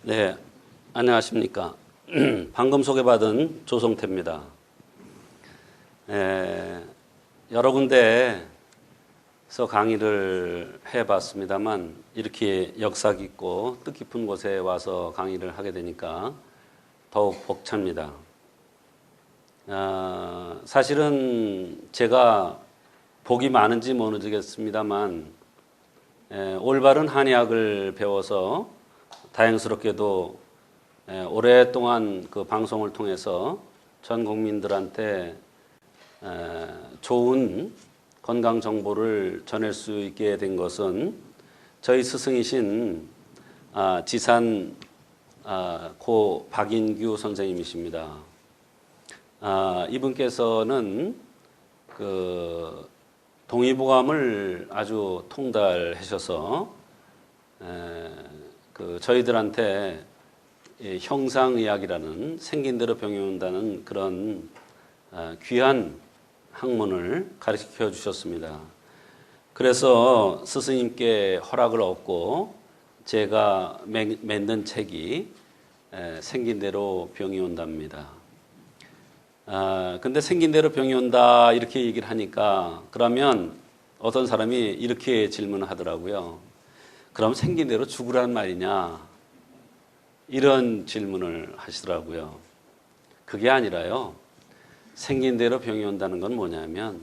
네, 안녕하십니까. 방금 소개받은 조성태입니다. 여러 군데에서 강의를 해봤습니다만 이렇게 역사 깊고 뜻깊은 곳에 와서 강의를 하게 되니까 더욱 벅찹니다. 사실은 제가 복이 많은지 모르겠습니다만 올바른 한의학을 배워서 다행스럽게도 오랫동안 그 방송을 통해서 전 국민들한테 좋은 건강 정보를 전할 수 있게 된 것은 저희 스승이신 지산 고 박인규 선생님이십니다. 이분께서는 그 동의보감을 아주 통달하셔서 그 저희들한테 형상의학이라는 생긴 대로 병이 온다는 그런 귀한 학문을 가르쳐 주셨습니다. 그래서 스승님께 허락을 얻고 제가 만든 책이 생긴 대로 병이 온답니다. 근데 생긴 대로 병이 온다 이렇게 얘기를 하니까 그러면 어떤 사람이 이렇게 질문을 하더라고요. 그럼 생긴 대로 죽으란 말이냐? 이런 질문을 하시더라고요. 그게 아니라요. 생긴 대로 병이 온다는 건 뭐냐면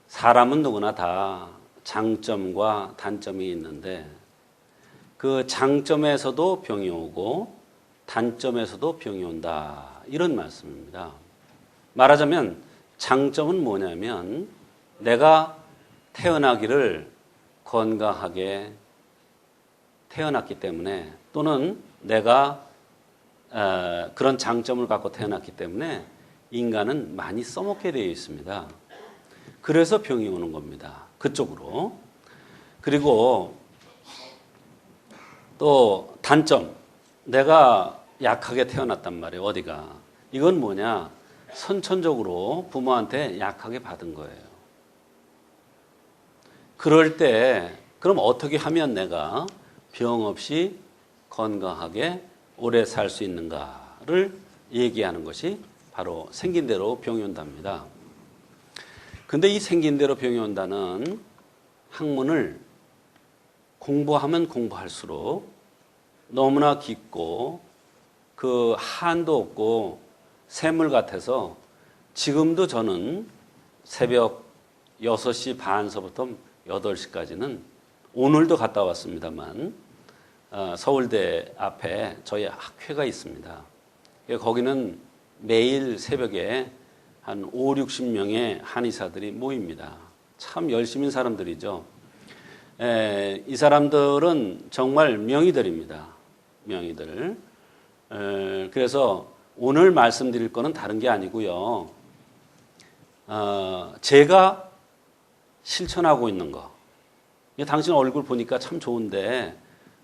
사람은 누구나 다 장점과 단점이 있는데 그 장점에서도 병이 오고 단점에서도 병이 온다. 이런 말씀입니다. 말하자면 장점은 뭐냐면 내가 태어나기를 건강하게 태어났기 때문에 또는 내가 그런 장점을 갖고 태어났기 때문에 인간은 많이 써먹게 되어 있습니다. 그래서 병이 오는 겁니다. 그쪽으로. 그리고 또 단점. 내가 약하게 태어났단 말이에요. 어디가. 이건 뭐냐. 선천적으로 부모한테 약하게 받은 거예요. 그럴 때 그럼 어떻게 하면 내가 병 없이 건강하게 오래 살 수 있는가를 얘기하는 것이 바로 생긴 대로 병이 온답니다. 근데 이 생긴 대로 병이 온다는 학문을 공부하면 공부할수록 너무나 깊고 그 한도 없고 샘물 같아서 지금도 저는 새벽 6시 반서부터 8시까지는 오늘도 갔다 왔습니다만 서울대 앞에 저희 학회가 있습니다. 거기는 매일 새벽에 한 5, 60명의 한의사들이 모입니다. 참 열심인 사람들이죠. 이 사람들은 정말 명의들입니다. 명의들. 그래서 오늘 말씀드릴 거는 다른 게 아니고요. 제가 실천하고 있는 거. 당신 얼굴 보니까 참 좋은데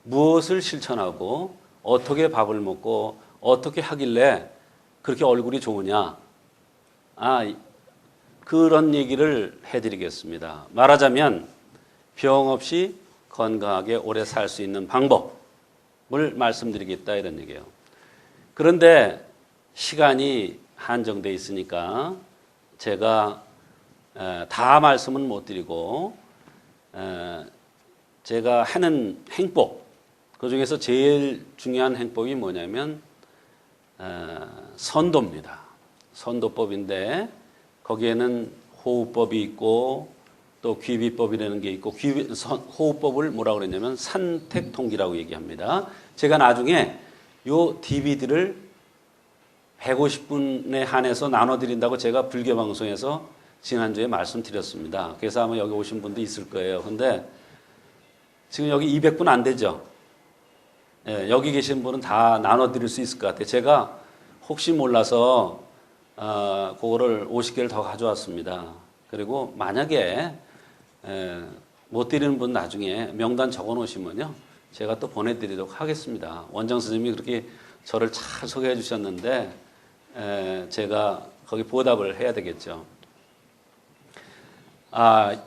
무엇을 실천하고 어떻게 밥을 먹고 어떻게 하길래 그렇게 얼굴이 좋으냐. 그런 얘기를 해드리겠습니다. 말하자면 병 없이 건강하게 오래 살 수 있는 방법을 말씀드리겠다 이런 얘기예요. 그런데 시간이 한정되어 있으니까 제가 다 말씀은 못 드리고 제가 하는 행법 그중에서 제일 중요한 행법이 뭐냐면 선도입니다. 선도법인데 거기에는 호흡법이 있고 또 귀비법이라는 게 있고 호흡법을 뭐라고 그랬냐면 산택통기라고 얘기합니다. 제가 나중에 요 DVD를 150분에 한해서 나눠드린다고 제가 불교방송에서 지난주에 말씀드렸습니다. 그래서 아마 여기 오신 분도 있을 거예요. 근데 지금 여기 200분 안 되죠? 여기 계신 분은 다 나눠드릴 수 있을 것 같아요. 제가 혹시 몰라서 그거를 50개를 더 가져왔습니다. 그리고 만약에 못 드리는 분 나중에 명단 적어 놓으시면요. 제가 또 보내드리도록 하겠습니다. 원장 선생님이 그렇게 저를 잘 소개해 주셨는데 제가 거기 보답을 해야 되겠죠.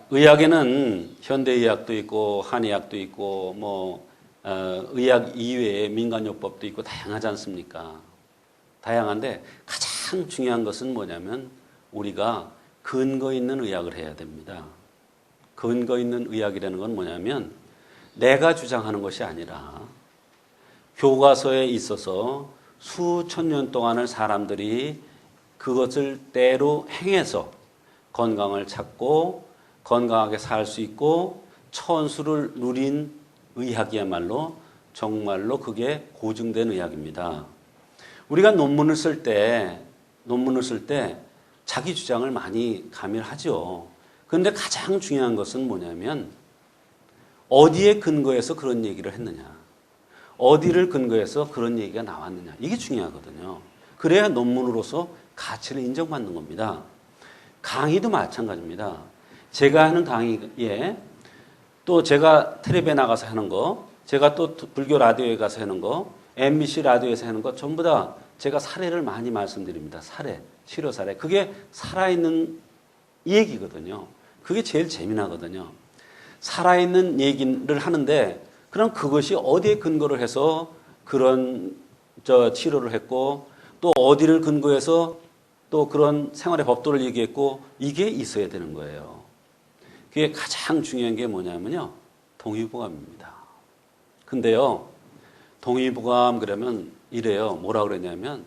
의학에는 현대의학도 있고 한의학도 있고 뭐 의학 이외에 민간요법도 있고 다양하지 않습니까? 다양한데 가장 중요한 것은 뭐냐면 우리가 근거 있는 의학을 해야 됩니다. 근거 있는 의학이라는 건 뭐냐면 내가 주장하는 것이 아니라 교과서에 있어서 수천 년 동안을 사람들이 그것을 때로 행해서 건강을 찾고 건강하게 살 수 있고 천수를 누린 의학이야말로 정말로 그게 고증된 의학입니다. 우리가 논문을 쓸 때 자기 주장을 많이 가미하죠. 그런데 가장 중요한 것은 뭐냐면 어디에 근거해서 그런 얘기를 했느냐, 어디를 근거해서 그런 얘기가 나왔느냐, 이게 중요하거든요. 그래야 논문으로서 가치를 인정받는 겁니다. 강의도 마찬가지입니다. 제가 하는 강의에 또 제가 텔레비에 나가서 하는 거, 제가 또 불교 라디오에 가서 하는 거, MBC 라디오에서 하는 거 전부 다 제가 사례를 많이 말씀드립니다. 사례, 치료 사례. 그게 살아있는 얘기거든요. 그게 제일 재미나거든요. 살아있는 얘기를 하는데 그럼 그것이 어디에 근거를 해서 그런 치료를 했고 또 어디를 근거해서 또 그런 생활의 법도를 얘기했고 이게 있어야 되는 거예요. 그게 가장 중요한 게 뭐냐면요. 동의보감입니다. 근데요. 동의보감 그러면 이래요. 뭐라 그러냐면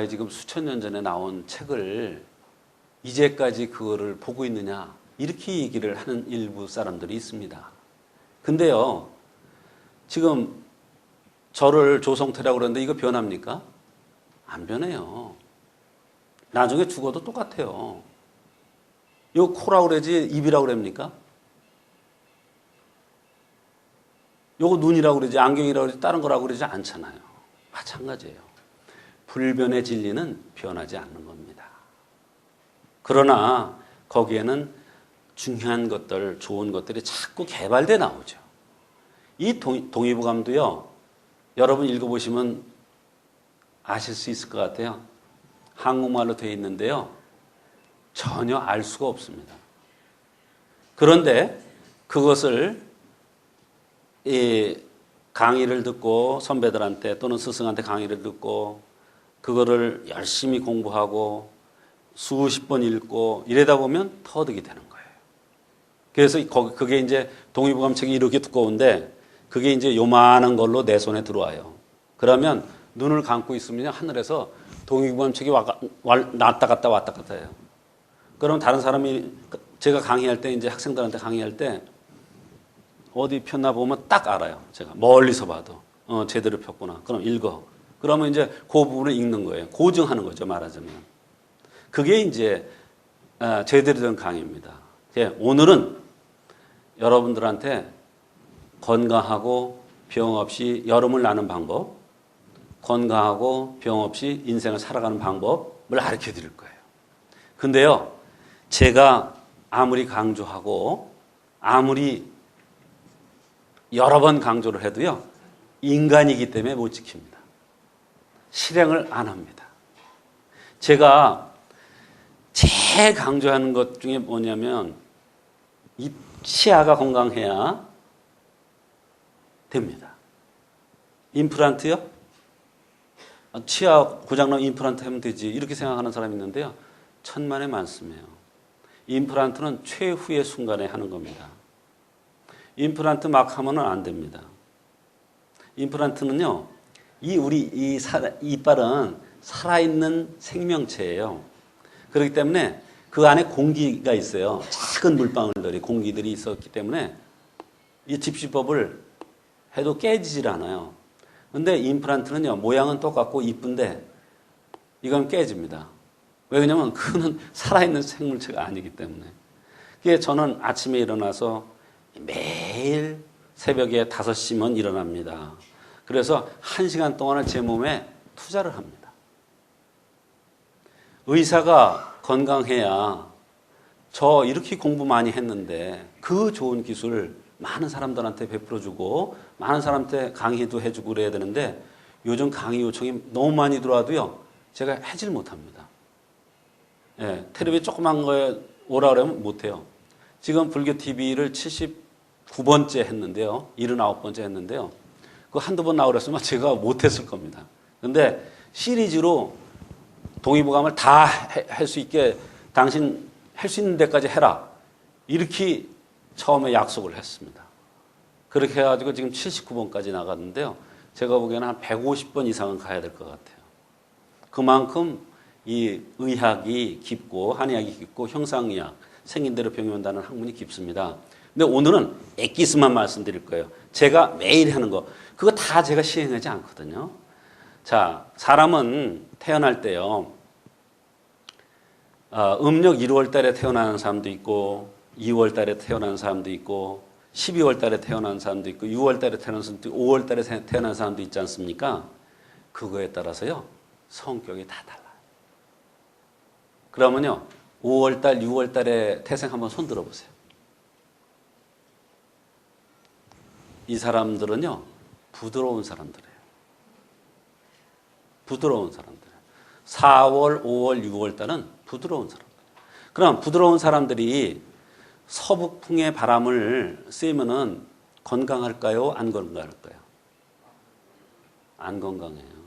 지금 수천 년 전에 나온 책을 이제까지 그거를 보고 있느냐 이렇게 얘기를 하는 일부 사람들이 있습니다. 근데요. 지금 저를 조성태라고 그러는데 이거 변합니까? 안 변해요. 나중에 죽어도 똑같아요. 이거 코라고 그러지 입이라고 그럽니까? 요거 눈이라고 그러지 안경이라고 그러지 다른 거라고 그러지 않잖아요. 마찬가지예요. 불변의 진리는 변하지 않는 겁니다. 그러나 거기에는 중요한 것들, 좋은 것들이 자꾸 개발돼 나오죠. 이 동의보감도요. 여러분 읽어보시면 아실 수 있을 것 같아요. 한국말로 되어 있는데요. 전혀 알 수가 없습니다. 그런데 그것을 강의를 듣고 선배들한테 또는 스승한테 강의를 듣고 그거를 열심히 공부하고 수십 번 읽고 이러다 보면 터득이 되는 거예요. 그래서 그게 이제 동의보감 책이 이렇게 두꺼운데 그게 이제 요만한 걸로 내 손에 들어와요. 그러면 눈을 감고 있으면 하늘에서 동의보감 책이 왔다 갔다 해요. 그럼 다른 사람이 제가 강의할 때 이제 학생들한테 강의할 때 어디 폈나 보면 딱 알아요. 제가 멀리서 봐도 제대로 폈구나. 그럼 읽어. 그러면 이제 그 부분을 읽는 거예요. 고증하는 거죠. 말하자면. 그게 이제 제대로 된 강의입니다. 오늘은 여러분들한테 건강하고 병 없이 여름을 나는 방법, 건강하고 병 없이 인생을 살아가는 방법을 가르쳐 드릴 거예요. 근데요, 제가 아무리 강조하고 아무리 여러 번 강조를 해도요, 인간이기 때문에 못 지킵니다. 실행을 안 합니다. 제가 제일 강조하는 것 중에 뭐냐면, 이 치아가 건강해야 됩니다. 임플란트요? 치아 고장나면 임플란트 하면 되지. 이렇게 생각하는 사람이 있는데요. 천만의 말씀이에요. 임플란트는 최후의 순간에 하는 겁니다. 임플란트 막 하면은 안 됩니다. 임플란트는요, 우리 이빨은 살아있는 생명체예요. 그렇기 때문에 그 안에 공기가 있어요. 작은 물방울들이, 공기들이 있었기 때문에 이 집시법을 해도 깨지질 않아요. 근데 임플란트는요, 모양은 똑같고 이쁜데 이건 깨집니다. 왜 그러냐면 그거는 살아있는 생물체가 아니기 때문에. 그게 저는 아침에 일어나서 매일 새벽에 5시면 일어납니다. 그래서 1시간 동안을 제 몸에 투자를 합니다. 의사가 건강해야 저 이렇게 공부 많이 했는데 그 좋은 기술 많은 사람들한테 베풀어주고 많은 사람한테 강의도 해주고 그래야 되는데 요즘 강의 요청이 너무 많이 들어와도요, 제가 하질 못합니다. 텔레비 조그만 거에 오라 그러면 못해요. 지금 불교 TV를 79번째 했는데요. 79번째 했는데요. 그 한두 번 나오랬으면 제가 못했을 겁니다. 근데 시리즈로 동의보감을 다 할 수 있게 당신 할 수 있는 데까지 해라. 이렇게 처음에 약속을 했습니다. 그렇게 해가지고 지금 79번까지 나갔는데요. 제가 보기에는 한 150번 이상은 가야 될 것 같아요. 그만큼 이 의학이 깊고 한의학이 깊고 형상의학, 생긴 대로 병이 온다는 학문이 깊습니다. 근데 오늘은 엑기스만 말씀드릴 거예요. 제가 매일 하는 거. 그거 다 제가 시행하지 않거든요. 자, 사람은 태어날 때요. 음력 1월 달에 태어나는 사람도 있고 2월 달에 태어나는 사람도 있고 12월 달에 태어난 사람도 있고 6월 달에 태어난 사람도 있고 5월 달에 태어난 사람도 있지 않습니까? 그거에 따라서요. 성격이 다 달라요. 그러면요. 5월 달, 6월 달에 태생 한번 손 들어보세요. 이 사람들은요. 부드러운 사람들이에요. 부드러운 사람들. 4월, 5월, 6월 달은 부드러운 사람들. 그럼 부드러운 사람들이 서북풍의 바람을 쐬면은 건강할까요? 안 건강할까요? 안 건강해요.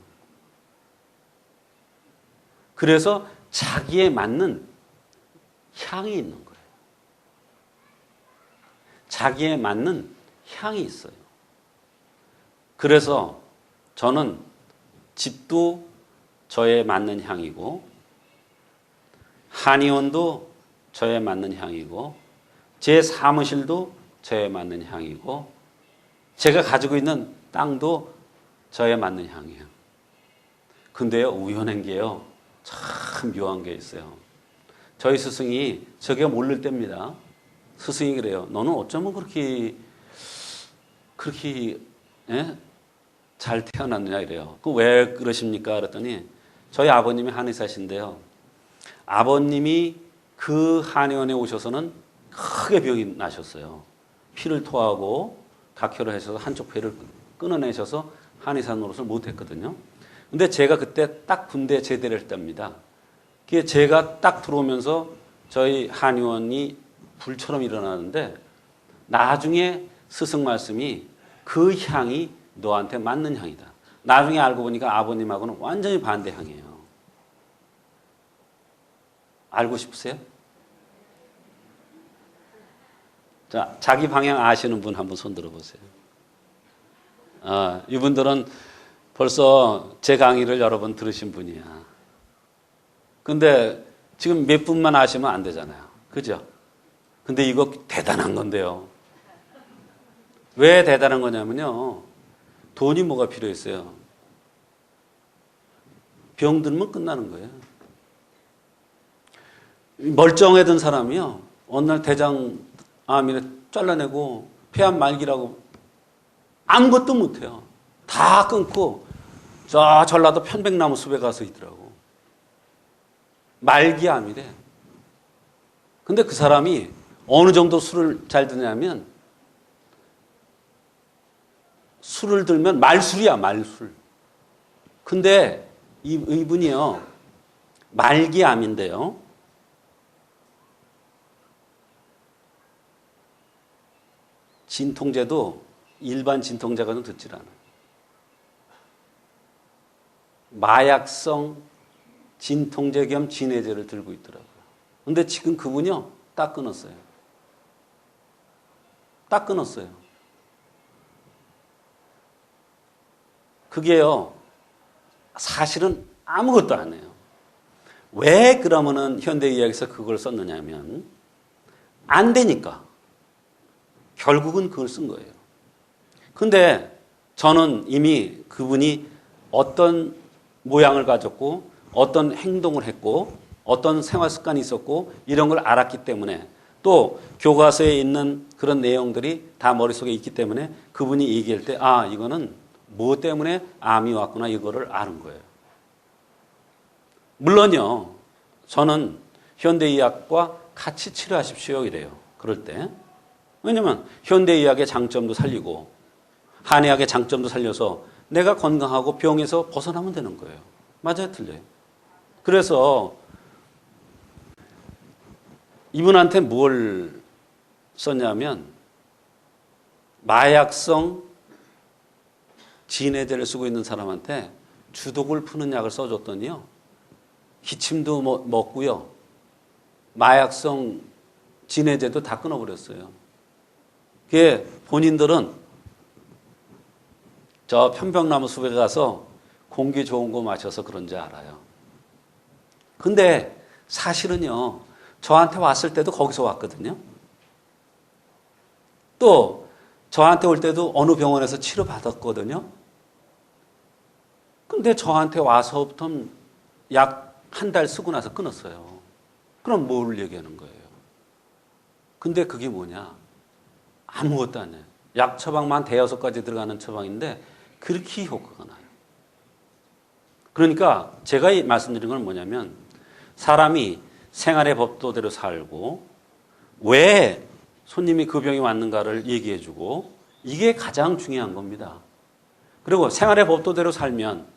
그래서 자기에 맞는 향이 있는 거예요. 자기에 맞는 향이 있어요. 그래서 저는 집도 저에 맞는 향이고 한의원도 저에 맞는 향이고 제 사무실도 저에 맞는 향이고 제가 가지고 있는 땅도 저에 맞는 향이에요. 근데요, 우연한 게요. 참 묘한 게 있어요. 저희 스승이 저게 모를 때입니다. 스승이 그래요. 너는 어쩌면 그렇게 예? 잘 태어났느냐 이래요. 그 왜 그러십니까? 그랬더니 저희 아버님이 한의사신데요. 아버님이 그 한의원에 오셔서는 크게 병이 나셨어요. 피를 토하고 각혈을 하셔서 한쪽 폐를 끊어내셔서 한의사 노릇을 못했거든요. 근데 제가 그때 딱 군대 제대를 했답니다. 그게 제가 딱 들어오면서 저희 한의원이 불처럼 일어나는데 나중에 스승 말씀이 그 향이 너한테 맞는 향이다. 나중에 알고 보니까 아버님하고는 완전히 반대 향이에요. 알고 싶으세요? 자, 자기 방향 아시는 분 한번 손 들어보세요. 이분들은 벌써 제 강의를 여러 번 들으신 분이야. 근데 지금 몇 분만 아시면 안 되잖아요. 그죠? 근데 이거 대단한 건데요. 왜 대단한 거냐면요. 돈이 뭐가 필요했어요? 병 들면 끝나는 거예요. 멀쩡하던 사람이요. 어느 날 대장암이래 잘라내고 폐암 말기라고 아무것도 못해요. 다 끊고 저 전라도 편백나무 숲에 가서 있더라고. 말기암이래. 근데 그 사람이 어느 정도 술을 잘 드냐면 술을 들면 말술이야, 말술. 근데 이분이요. 말기암인데요. 진통제도 일반 진통제가 듣질 않아요. 마약성 진통제 겸 진해제를 들고 있더라고요. 근데 지금 그분이요. 딱 끊었어요. 딱 끊었어요. 그게요. 사실은 아무것도 안 해요. 왜 그러면은 현대의학에서 그걸 썼느냐면 안 되니까. 결국은 그걸 쓴 거예요. 근데 저는 이미 그분이 어떤 모양을 가졌고 어떤 행동을 했고 어떤 생활 습관이 있었고 이런 걸 알았기 때문에 또 교과서에 있는 그런 내용들이 다 머릿속에 있기 때문에 그분이 얘기할 때 이거는 뭐 때문에 암이 왔구나 이거를 아는 거예요. 물론요. 저는 현대의학과 같이 치료하십시오 이래요. 그럴 때. 왜냐하면 현대의학의 장점도 살리고 한의학의 장점도 살려서 내가 건강하고 병에서 벗어나면 되는 거예요. 맞아요? 틀려요? 그래서 이분한테 뭘 썼냐면 마약성 진해제를 쓰고 있는 사람한테 주독을 푸는 약을 써줬더니요. 기침도 먹고요. 마약성 진해제도 다 끊어버렸어요. 그게 본인들은 저 편백나무 숲에 가서 공기 좋은 거 마셔서 그런지 알아요. 근데 사실은요. 저한테 왔을 때도 거기서 왔거든요. 또 저한테 올 때도 어느 병원에서 치료받았거든요. 근데 저한테 와서부터 약 한 달 쓰고 나서 끊었어요. 그럼 뭘 얘기하는 거예요? 근데 그게 뭐냐? 아무것도 아니에요. 약 처방만 대여섯 가지 들어가는 처방인데 그렇게 효과가 나요. 그러니까 제가 말씀드린 건 뭐냐면 사람이 생활의 법도대로 살고 왜 손님이 그 병이 왔는가를 얘기해 주고 이게 가장 중요한 겁니다. 그리고 생활의 법도대로 살면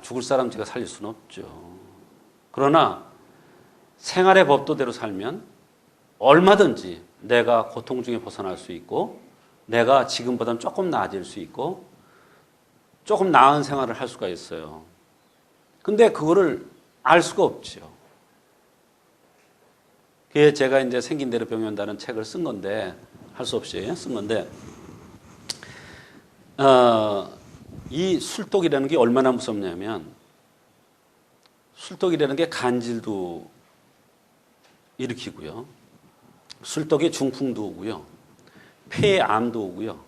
죽을 사람 제가 살릴 수는 없죠. 그러나 생활의 법도대로 살면 얼마든지 내가 고통 중에 벗어날 수 있고 내가 지금보다는 조금 나아질 수 있고 조금 나은 생활을 할 수가 있어요. 근데 그거를 알 수가 없죠. 그게 제가 이제 생긴 대로 병이 온다는 책을 쓴 건데 할 수 없이 쓴 건데 이 술독이라는 게 얼마나 무섭냐면 술독이라는 게 간질도 일으키고요. 술독에 중풍도 오고요. 폐암도 오고요.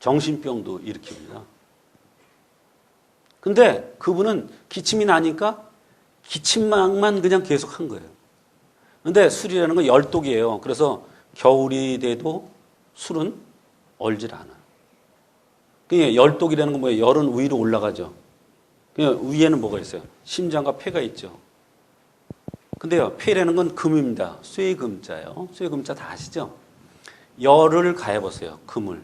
정신병도 일으킵니다. 근데 그분은 기침이 나니까 기침만 그냥 계속 한 거예요. 근데 술이라는 건 열독이에요. 그래서 겨울이 돼도 술은 얼질 않아요. 그러니까 열독이라는 건 뭐예요? 열은 위로 올라가죠. 그러니까 위에는 뭐가 있어요? 심장과 폐가 있죠. 근데요, 폐라는 건 금입니다. 쇠금자요. 쇠금자 다 아시죠? 열을 가해보세요. 금을.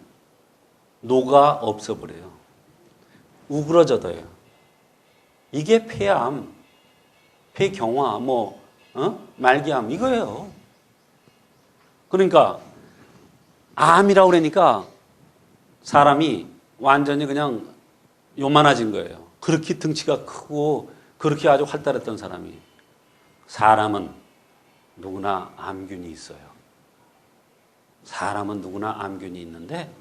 녹아 없어버려요. 우그러져져요. 이게 폐암, 폐경화, 말기암 이거예요. 그러니까 암이라고 그러니까 사람이 완전히 그냥 요만해진 거예요. 그렇게 등치가 크고 그렇게 아주 활달했던 사람이. 사람은 누구나 암균이 있어요. 사람은 누구나 암균이 있는데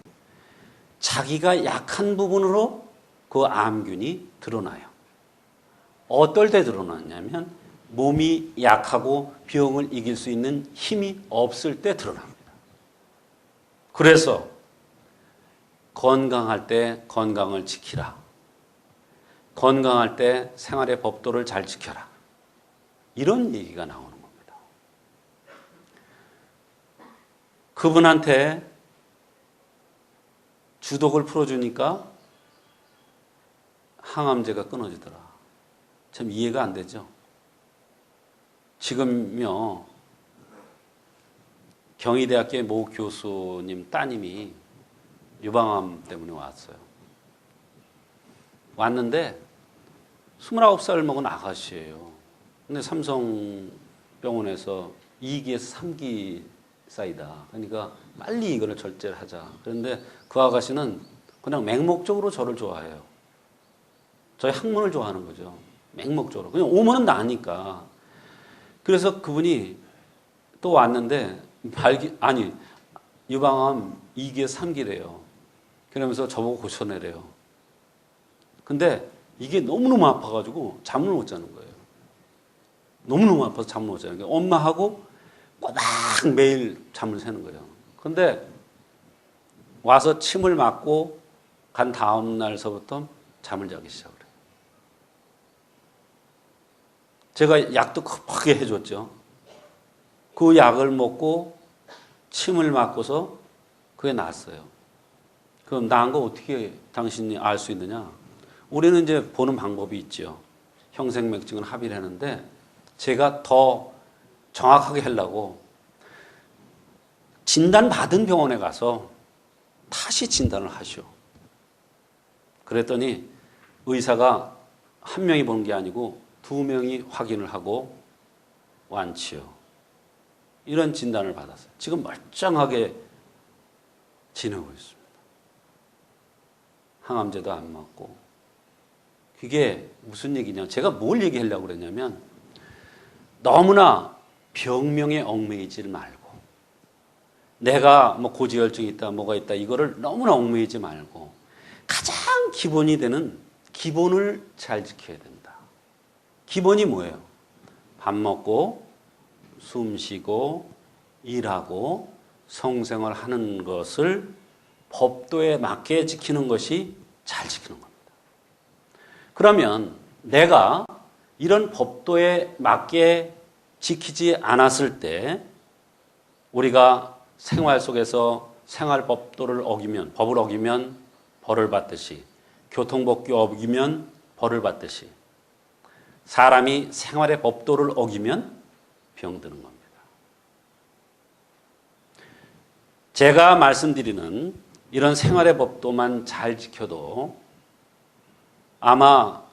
자기가 약한 부분으로 그 암균이 드러나요. 어떨 때 드러나냐면 몸이 약하고 병을 이길 수 있는 힘이 없을 때 드러납니다. 그래서 건강할 때 건강을 지키라. 건강할 때 생활의 법도를 잘 지켜라. 이런 얘기가 나오는 겁니다. 그분한테 주독을 풀어주니까 항암제가 끊어지더라. 참 이해가 안 되죠. 지금요 경희대학교의 모 교수님 따님이 유방암 때문에 왔어요. 왔는데 29살 먹은 아가씨예요. 근데 삼성병원에서 2기에서 3기 사이다. 그러니까 빨리 이거를 절제를 하자. 그런데 그 아가씨는 그냥 맹목적으로 저를 좋아해요. 저희 학문을 좋아하는 거죠. 맹목적으로. 그냥 오면은 나니까. 그래서 그분이 또 왔는데 유방암 2기에서 3기래요. 그러면서 저보고 고쳐내래요. 근데 이게 너무너무 아파가지고 잠을 못 자는 거예요. 너무너무 아파서 잠을 못 자는 거예요. 엄마하고 꼬박 매일 잠을 새는 거예요. 근데 와서 침을 맞고 간 다음 날서부터 잠을 자기 시작을 해요. 제가 약도 급하게 해줬죠. 그 약을 먹고 침을 맞고서 그게 났어요. 그럼 나은 거 어떻게 당신이 알 수 있느냐? 우리는 이제 보는 방법이 있죠. 형생맥증은 합의를 하는데 제가 더 정확하게 하려고 진단받은 병원에 가서 다시 진단을 하시오. 그랬더니 의사가 한 명이 보는 게 아니고 2명이 확인을 하고 완치요. 이런 진단을 받았어요. 지금 멀쩡하게 지내고 있습니다. 항암제도 안 맞고. 그게 무슨 얘기냐. 제가 뭘 얘기하려고 그랬냐면 너무나 병명에 얽매이지 말고 내가 뭐 고지혈증이 있다 뭐가 있다 이거를 너무나 얽매이지 말고 가장 기본이 되는 기본을 잘 지켜야 된다. 기본이 뭐예요? 밥 먹고 숨 쉬고 일하고 성생활 하는 것을 법도에 맞게 지키는 것이 잘 지키는 겁니다. 그러면 내가 이런 법도에 맞게 지키지 않았을 때 우리가 생활 속에서 생활 법도를 어기면 법을 어기면 벌을 받듯이 교통법규 어기면 벌을 받듯이 사람이 생활의 법도를 어기면 병드는 겁니다. 제가 말씀드리는 이런 생활의 법도만 잘 지켜도 아마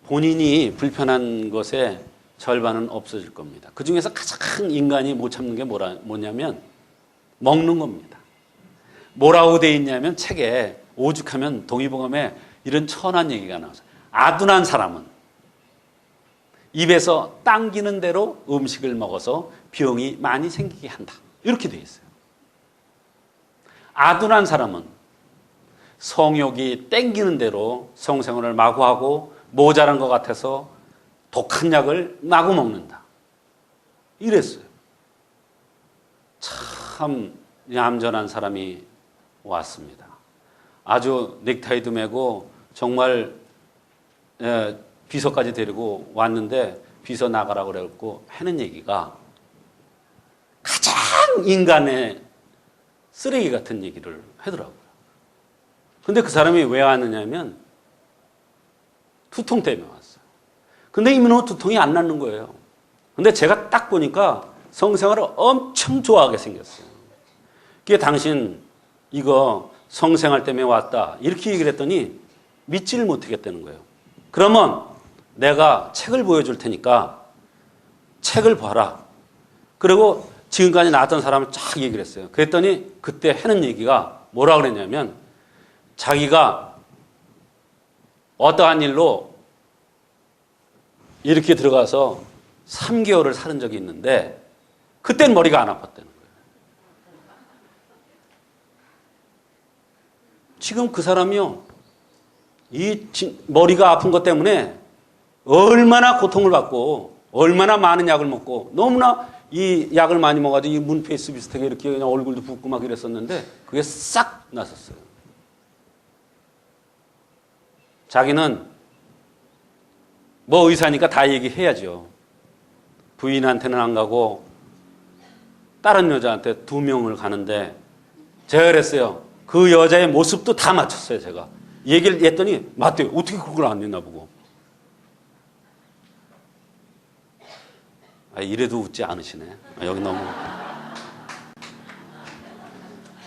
본인이 불편한 것의 절반은 없어질 겁니다. 그 중에서 가장 인간이 못 참는 게 뭐냐면 먹는 겁니다. 뭐라고 돼 있냐면 책에 오죽하면 동의보감에 이런 천한 얘기가 나와서 아둔한 사람은 입에서 당기는 대로 음식을 먹어서 병이 많이 생기게 한다. 이렇게 돼 있어요. 아둔한 사람은 성욕이 땡기는 대로 성생활을 마구 하고 모자란 것 같아서 독한 약을 마구 먹는다. 이랬어요. 참 얌전한 사람이 왔습니다. 아주 넥타이도 매고 정말 비서까지 데리고 왔는데 비서 나가라고 그랬고 하는 얘기가 가장 인간의 쓰레기 같은 얘기를 하더라고요. 근데 그 사람이 왜 왔느냐면 두통 때문에 왔어요. 근데 이민호 두통이 안 낫는 거예요. 근데 제가 딱 보니까 성생활을 엄청 좋아하게 생겼어요. 그게 당신 이거 성생활 때문에 왔다 이렇게 얘기를 했더니 믿지를 못하겠다는 거예요. 그러면 내가 책을 보여줄 테니까 책을 봐라. 그리고 지금까지 나왔던 사람을 쫙 얘기를 했어요. 그랬더니 그때 하는 얘기가 뭐라 그랬냐면 자기가 어떠한 일로 이렇게 들어가서 3개월을 살은 적이 있는데 그때는 머리가 안 아팠다는 거예요. 지금 그 사람이요. 이 머리가 아픈 것 때문에 얼마나 고통을 받고 얼마나 많은 약을 먹고 너무나 이 약을 많이 먹어가지고 이 문페이스 비슷하게 이렇게 그냥 얼굴도 붓고 막 이랬었는데 그게 싹 났었어요. 자기는 뭐 의사니까 다 얘기해야죠. 부인한테는 안 가고 다른 여자한테 2명을 가는데 제가 그랬어요. 그 여자의 모습도 다 맞췄어요. 제가 얘기를 했더니 맞대요. 어떻게 그걸 안 했나 보고. 이래도 웃지 않으시네. 여기 너무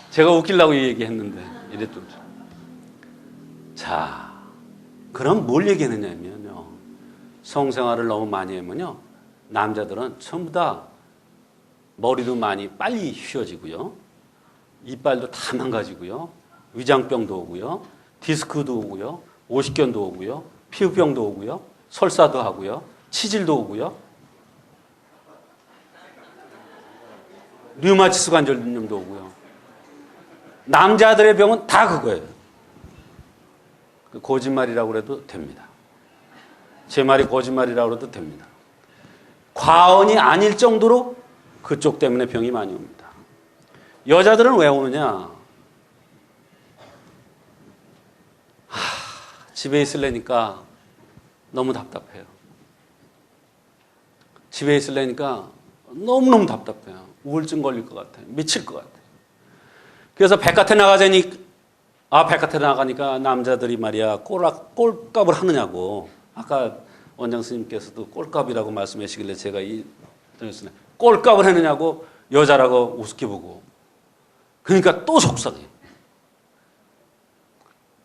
제가 웃기려고 얘기했는데 이래도. 자, 그럼 뭘 얘기했느냐면요. 성생활을 너무 많이 하면요. 남자들은 전부 다 머리도 많이 빨리 휘어지고요. 이빨도 다 망가지고요. 위장병도 오고요. 디스크도 오고요. 오십견도 오고요. 피부병도 오고요. 설사도 하고요. 치질도 오고요. 류마티스 관절염도 오고요. 남자들의 병은 다 그거예요. 거짓말이라고 해도 됩니다. 제 말이 거짓말이라고 해도 됩니다. 과언이 아닐 정도로 그쪽 때문에 병이 많이 옵니다. 여자들은 왜 오느냐? 집에 있으려니까 너무 답답해요. 집에 있으려니까 너무너무 답답해요. 우울증 걸릴 것 같아요. 미칠 것 같아요. 그래서 백화태 나가자니 백화태 나가니까 남자들이 말이야 꼴값을 하느냐고. 아까 원장 스님께서도 꼴값이라고 말씀하시길래 제가 꼴값을 하느냐고 여자라고 우습게 보고. 그러니까 또 속상해.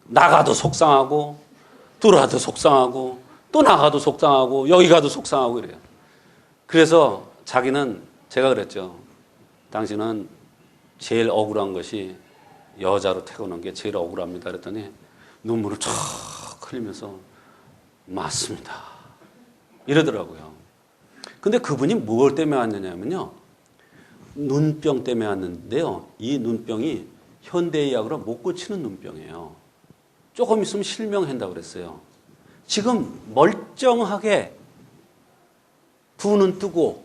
나가도 속상하고 들어와도 속상하고 또 나가도 속상하고 여기 가도 속상하고 이래요. 그래서 자기는 제가 그랬죠. 당신은 제일 억울한 것이 여자로 태어난 게 제일 억울합니다. 그랬더니 눈물을 쫙 흘리면서 맞습니다. 이러더라고요. 근데 그분이 뭘 때문에 왔느냐면요. 눈병 때문에 왔는데요. 이 눈병이 현대의학으로 못 고치는 눈병이에요. 조금 있으면 실명한다고 그랬어요. 지금 멀쩡하게 두 눈 뜨고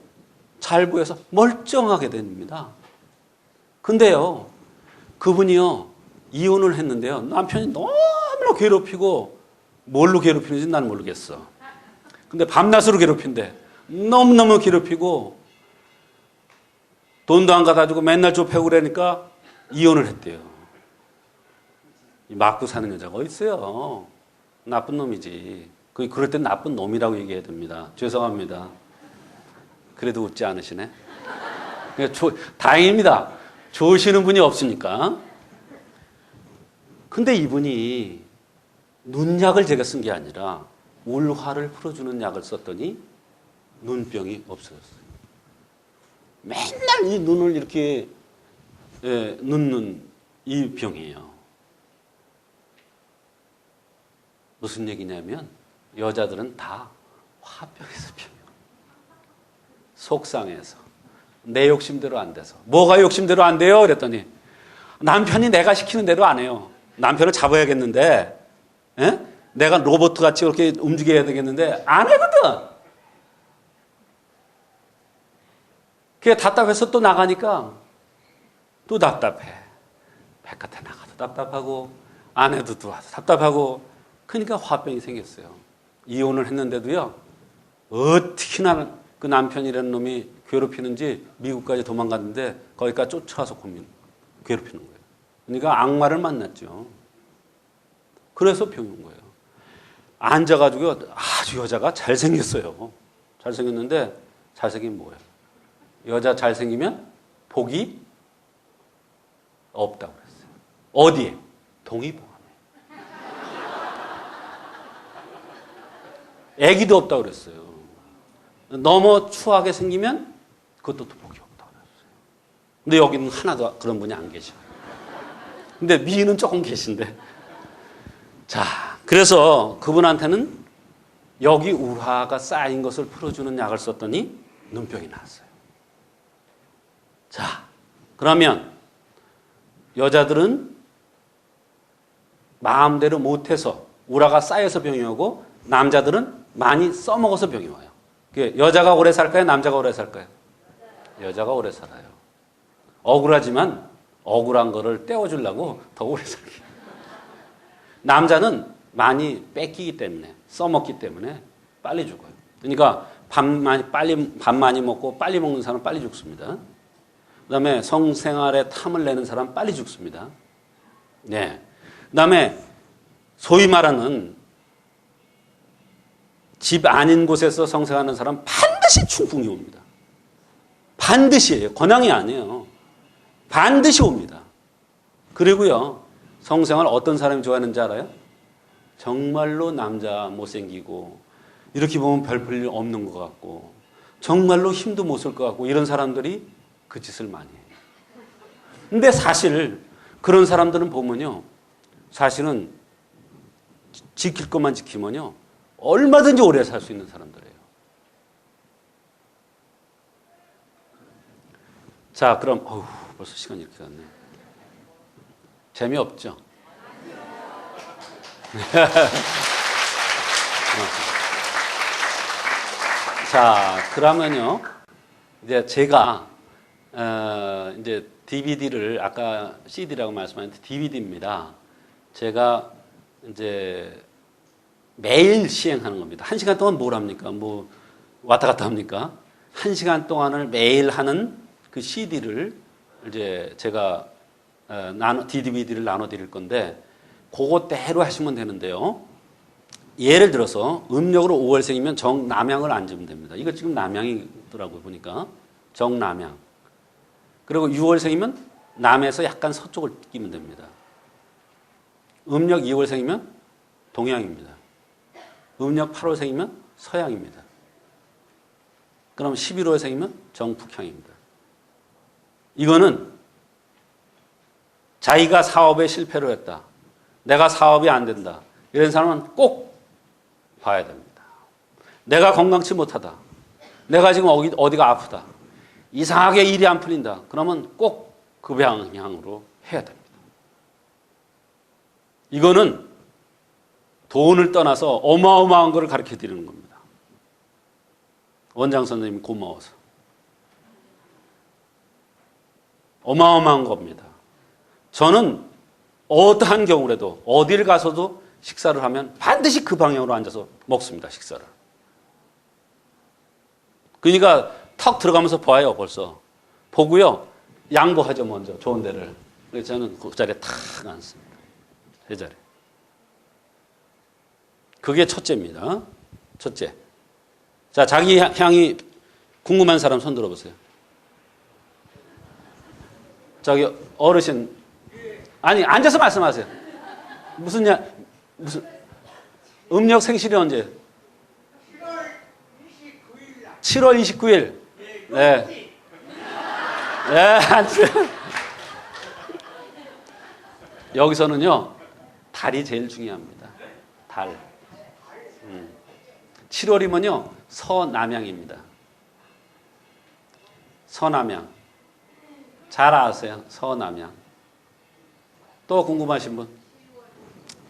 잘 보여서 멀쩡하게 됩니다. 근데요, 그분이요, 이혼을 했는데요. 남편이 너무나 괴롭히고 뭘로 괴롭히는지 나는 모르겠어. 근데 밤낮으로 괴롭힌대. 너무너무 괴롭히고 돈도 안 갖다 주고 맨날 좁혀고 그러니까 이혼을 했대요. 맞고 사는 여자가 어디 있어요? 나쁜 놈이지. 그럴 땐 나쁜 놈이라고 얘기해야 됩니다. 죄송합니다. 그래도 웃지 않으시네. 다행입니다. 좋으시는 분이 없으니까. 근데 이분이 눈약을 제가 쓴 게 아니라 울화를 풀어주는 약을 썼더니 눈병이 없어졌어요. 맨날 이 눈을 이렇게 눕는 이 병이에요. 무슨 얘기냐면 여자들은 다 화병에서 병이에요. 속상해서 내 욕심대로 안 돼서. 뭐가 욕심대로 안 돼요? 그랬더니 남편이 내가 시키는 대로 안 해요. 남편을 잡아야겠는데 내가 로봇같이 그렇게 움직여야 되겠는데 안 하거든. 그게 답답해서 또 나가니까 또 답답해. 바깥에 나가도 답답하고 아내도 들어와서 답답하고 그러니까 화병이 생겼어요. 이혼을 했는데도요. 어떻게나 그 남편이라는 놈이 괴롭히는지 미국까지 도망갔는데 거기까지 쫓아와서 괴롭히는 거예요. 그러니까 악마를 만났죠. 그래서 병이 온 거예요. 앉아가지고 아주 여자가 잘생겼어요. 잘생겼는데 잘생긴 뭐예요? 여자 잘생기면 복이 없다고 그랬어요. 어디에? 동의보감에. 애기도 없다고 그랬어요. 너무 추하게 생기면 그것도 또 복이 없다고 그랬어요. 근데 여기는 하나도 그런 분이 안 계셔요. 근데 미인은 조금 계신데. 자, 그래서 그분한테는 여기 울화가 쌓인 것을 풀어주는 약을 썼더니 눈병이 나왔어요. 자, 그러면 여자들은 마음대로 못해서 울화가 쌓여서 병이 오고 남자들은 많이 써먹어서 병이 와요. 여자가 오래 살까요? 남자가 오래 살까요? 여자가 오래 살아요. 억울하지만 억울한 거를 떼어주려고 더 오래 살게. 남자는 많이 뺏기기 때문에 써먹기 때문에 빨리 죽어요. 그러니까 밥 많이 먹고 빨리 먹는 사람은 빨리 죽습니다. 그다음에 성생활에 탐을 내는 사람 빨리 죽습니다. 네. 그다음에 소위 말하는 집 아닌 곳에서 성생하는 사람 반드시 충풍이 옵니다. 반드시예요. 권항이 아니에요. 반드시 옵니다. 그리고요. 성생활 어떤 사람이 좋아하는지 알아요? 정말로 남자 못생기고 이렇게 보면 별 볼 일 없는 것 같고 정말로 힘도 못 쓸 것 같고 이런 사람들이 그 짓을 많이 해요. 근데 사실 그런 사람들은 보면요. 사실은 지킬 것만 지키면요. 얼마든지 오래 살 수 있는 사람들이에요. 자, 그럼 벌써 시간이 이렇게 갔네. 재미없죠? 자, 그러면요. 이제 제가 이제 DVD를 아까 CD라고 말씀하셨는데 DVD입니다. 제가 이제 매일 시행하는 겁니다. 1시간 동안 뭘 합니까? 뭐 왔다 갔다 합니까? 1시간 동안을 매일 하는 그 CD를 이제 제가 DVD를 나눠드릴 건데 그거대로 하시면 되는데요. 예를 들어서 음력으로 5월생이면 정남향을 앉으면 됩니다. 이거 지금 남향이더라고요. 보니까 정남향. 그리고 6월생이면 남에서 약간 서쪽을 끼면 됩니다. 음력 2월생이면 동양입니다. 음력 8월생이면 서양입니다. 그럼 11월생이면 정북향입니다. 이거는 자기가 사업에 실패를 했다. 내가 사업이 안 된다. 이런 사람은 꼭 봐야 됩니다. 내가 건강치 못하다. 내가 지금 어디가 아프다. 이상하게 일이 안 풀린다. 그러면 꼭 그 방향으로 해야 됩니다. 이거는 돈을 떠나서 어마어마한 것을 가르쳐 드리는 겁니다. 원장 선생님이 고마워서. 어마어마한 겁니다. 저는 어떠한 경우라도 어디를 가서도 식사를 하면 반드시 그 방향으로 앉아서 먹습니다. 식사를. 그러니까 턱 들어가면서 봐요. 벌써. 보고요. 양보하죠. 먼저. 좋은 데를. 그래서 저는 그 자리에 탁 앉습니다. 제자리에. 그게 첫째입니다. 첫째. 자, 자기 향이 궁금한 사람 손 들어보세요. 저기 어르신. 아니, 앉아서 말씀하세요. 무슨 음력 생실이 언제? 7월 29일. 네. 네, 앉으세요. 여기서는요, 달이 제일 중요합니다. 달. 7월이면요, 서남양입니다. 서남양. 잘 아세요, 서남양. 또 궁금하신 분?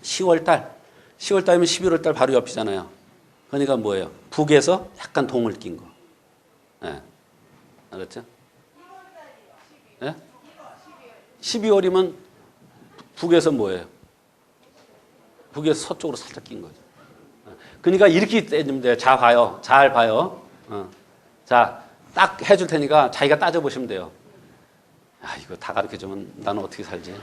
10월달. 10월달이면 11월달 바로 옆이잖아요. 그러니까 뭐예요? 북에서 약간 동을 낀 거. 네. 알았죠? 네? 12월이면 북에서 뭐예요? 북에서 서쪽으로 살짝 낀 거죠. 그러니까 이렇게 떼주면 돼요. 자, 봐요. 잘 봐요. 자, 딱 해줄 테니까 자기가 따져보시면 돼요. 아, 이거 다 가르쳐주면 나는 어떻게 살지?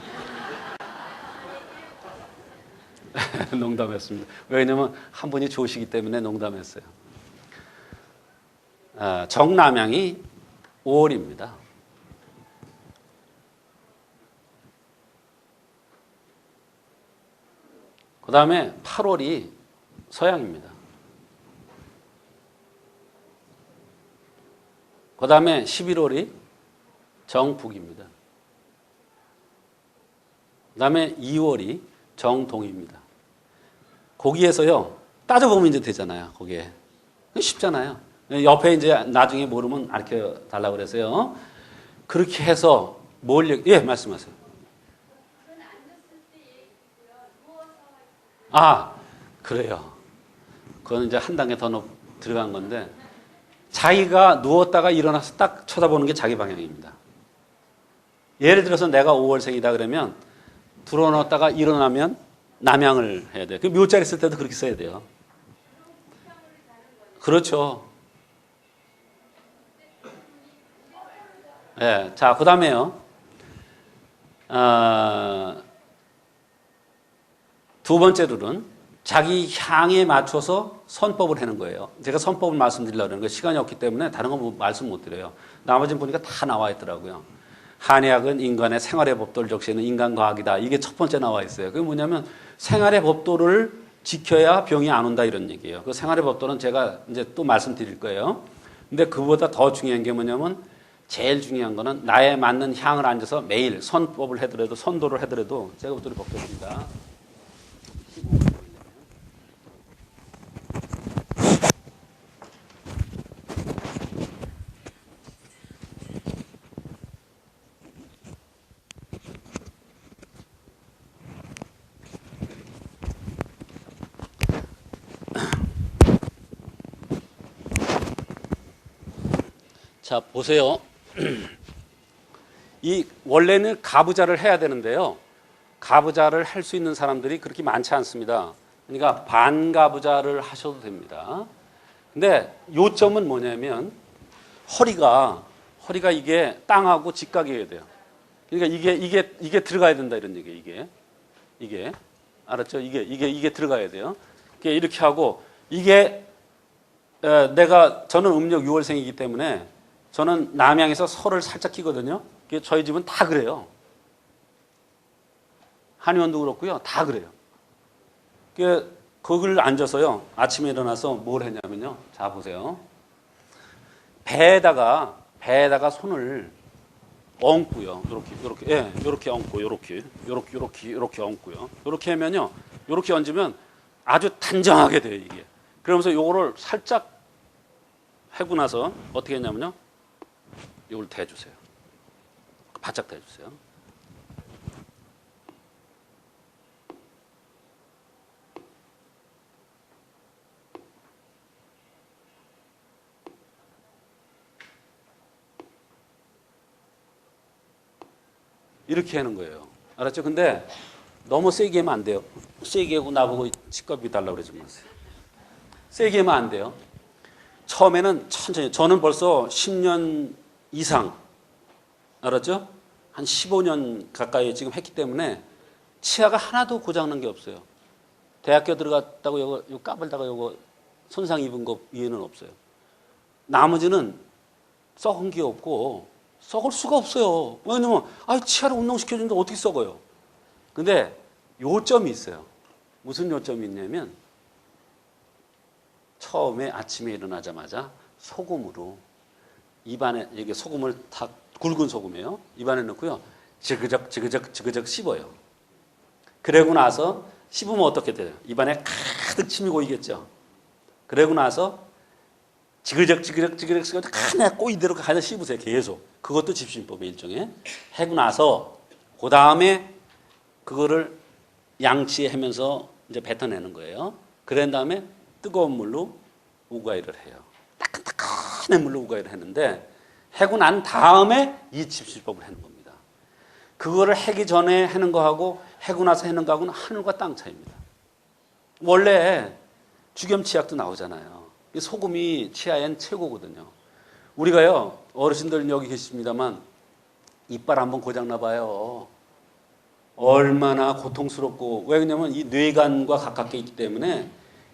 농담했습니다. 왜냐면 한 분이 좋으시기 때문에 농담했어요. 정남향이 5월입니다. 그 다음에 8월이 서양입니다. 그 다음에 11월이 정북입니다. 그 다음에 2월이 정동입니다. 거기에서요, 따져보면 이제 되잖아요, 거기에. 쉽잖아요. 옆에 이제 나중에 모르면 알려 달라고 그래서요. 그렇게 해서 예, 말씀하세요. 아, 그래요. 그건 이제 한 단계 더 들어간 건데, 자기가 누웠다가 일어나서 딱 쳐다보는 게 자기 방향입니다. 예를 들어서 내가 5월생이다 그러면, 들어놓았다가 일어나면 남양을 해야 돼요. 그 묘자리 쓸 때도 그렇게 써야 돼요. 그렇죠. 네, 자, 그 다음에요. 두 번째 룰은 자기 향에 맞춰서 선법을 하는 거예요. 제가 선법을 말씀드리려고 하는 거 시간이 없기 때문에 다른 건 말씀 못 드려요. 나머지는 보니까 다 나와 있더라고요. 한의학은 인간의 생활의 법도를 적시하는 인간과학이다. 이게 첫 번째 나와 있어요. 그게 뭐냐면 생활의 법도를 지켜야 병이 안 온다 이런 얘기예요. 그 생활의 법도는 제가 이제 또 말씀드릴 거예요. 근데 그보다 더 중요한 게 뭐냐면 제일 중요한 거는 나에 맞는 향을 앉아서 매일 선법을 해더라도 선도를 하더라도 제가 또 벗겨드립니다. 자, 보세요. 이 원래는 가부좌를 해야 되는데요. 가부좌를 할 수 있는 사람들이 그렇게 많지 않습니다. 그러니까 반가부좌를 하셔도 됩니다. 근데 요점은 뭐냐면 허리가 이게 땅하고 직각이어야 돼요. 그러니까 이게 들어가야 된다 이런 얘기예요. 이게 알았죠? 이게 들어가야 돼요. 이렇게 하고 이게 저는 음력 6월생이기 때문에 저는 남양에서 설을 살짝 끼거든요. 저희 집은 다 그래요. 한의원도 그렇고요. 다 그래요. 거기를 앉아서요. 아침에 일어나서 뭘 했냐면요. 자, 보세요. 배에다가 손을 얹고요. 요렇게, 예, 요렇게 얹고, 요렇게 얹고요. 요렇게 하면요. 요렇게 얹으면 아주 단정하게 돼요, 이게. 그러면서 요거를 살짝 하고 나서 어떻게 했냐면요. 요걸 대주세요. 바짝 대주세요. 이렇게 하는 거예요. 알았죠? 근데 너무 세게 하면 안 돼요. 세게 하고 나보고 치과비 달라고 그러지 마세요. 세게 하면 안 돼요. 처음에는 천천히. 저는 벌써 10년 이상, 알았죠? 한 15년 가까이 지금 했기 때문에 치아가 하나도 고장난 게 없어요. 대학교 들어갔다고 요거 까불다가 요거 손상 입은 거 이해는 없어요. 나머지는 썩은 게 없고 썩을 수가 없어요. 왜냐면 치아를 운동시켜주는데 어떻게 썩어요? 근데 요점이 있어요. 무슨 요점이 있냐면 처음에 아침에 일어나자마자 소금으로 입안에 이게 소금을 다 굵은 소금이에요. 입안에 넣고요. 지그적 씹어요. 그러고 나서 씹으면 어떻게 돼요? 입안에 가득 침이 고이겠죠. 그러고 나서 지그적 하나 꼬이대로 가서 씹으세요. 계속. 그것도 집신법의 일종의. 하고 나서 그 다음에 그거를 양치하면서 이제 뱉어내는 거예요. 그런 다음에 뜨거운 물로 우가이를 해요. 따끈따끈한 물로 우가이를 했는데 하고 난 다음에 이 집신법을 하는 겁니다. 그거를 하기 전에 하는 거하고 하고 나서 하는 거하고는 하늘과 땅 차이입니다. 원래 주겸치약도 나오잖아요. 소금이 치아엔 최고거든요. 우리가요, 어르신들 여기 계십니다만 이빨 한번 고장나 봐요. 얼마나 고통스럽고, 왜 그러냐면 이 뇌관과 가깝게 있기 때문에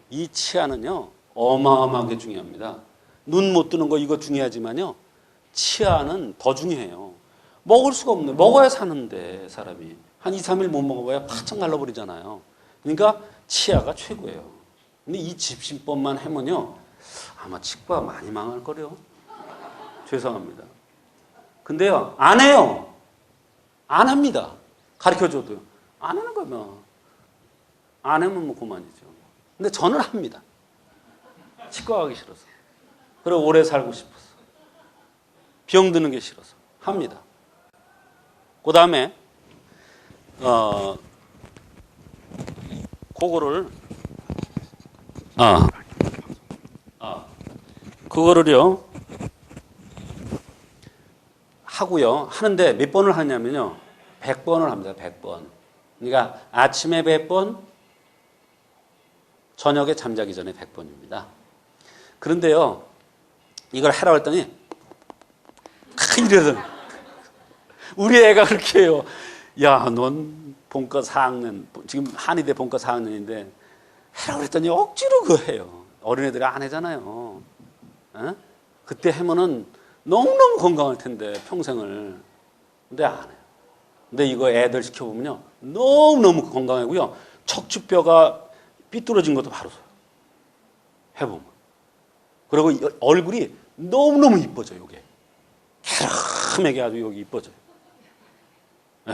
이 치아는요 어마어마하게 중요합니다. 눈 못 뜨는 거 이거 중요하지만요 치아는 더 중요해요. 먹을 수가 없네. 먹어야 사는데 사람이 한 2, 3일 못 먹어봐야 바짝 날라버리잖아요. 그러니까 치아가 최고예요. 근데 이 집신법만 하면요 아마 치과 많이 망할 거래요. 죄송합니다. 근데요 안 해요. 안 합니다. 가르쳐줘도요. 안 하는 거면 안 하면 뭐 그만이죠. 근데 저는 합니다. 치과 가기 싫어서. 그리고 오래 살고 싶어서. 병 드는 게 싫어서. 합니다. 그 다음에 그거를 그거를요 하고요. 하는데 몇 번을 하냐면요 100번을 합니다. 100번. 그러니까 아침에 100번, 저녁에 잠자기 전에 100번입니다. 그런데요 이걸 하라고 했더니 이러더니 우리 애가 그렇게 해요. 야, 넌 본과 4학년, 지금 한의대 본과 4학년인데 하라고 했더니 억지로 그거 해요. 어린애들이 안 하잖아요. 에? 그때 하면은 너무너무 건강할 텐데 평생을. 근데 안 해요. 근데 이거 애들 시켜보면요 너무너무 건강하고요 척추뼈가 삐뚤어진 것도 바로 서요. 해보면. 그리고 얼굴이 너무너무 이뻐져요. 이게 캐럼하게 아주 여기 이뻐져요. 네.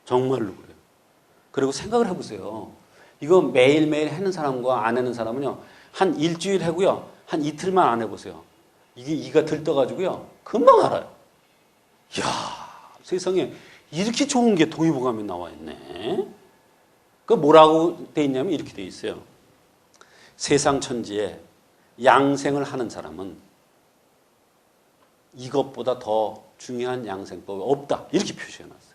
정말로 그래요. 그리고 생각을 해보세요. 이거 매일매일 하는 사람과 안 하는 사람은요 한 일주일 하고요 한 이틀만 안 해보세요. 이게 이가 들떠가지고요 금방 알아요. 이야, 세상에 이렇게 좋은 게 동의보감에 나와 있네. 그 뭐라고 돼 있냐면 이렇게 돼 있어요. 세상 천지에 양생을 하는 사람은 이것보다 더 중요한 양생법이 없다. 이렇게 표시해놨어요.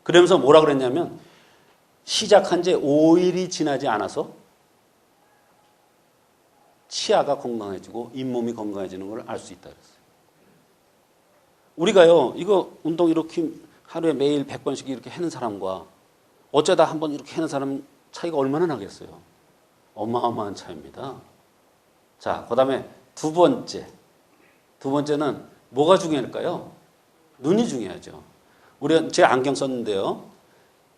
그러면서 뭐라 그랬냐면 시작한 지 5일이 지나지 않아서 치아가 건강해지고 잇몸이 건강해지는 걸 알 수 있다 그랬어요. 우리가요 이거 운동 이렇게 하루에 매일 100번씩 이렇게 하는 사람과 어쩌다 한번 이렇게 하는 사람 차이가 얼마나 나겠어요. 어마어마한 차이입니다. 자, 그 다음에 두 번째는 뭐가 중요할까요? 눈이 중요하죠. 제가 안경 썼는데요.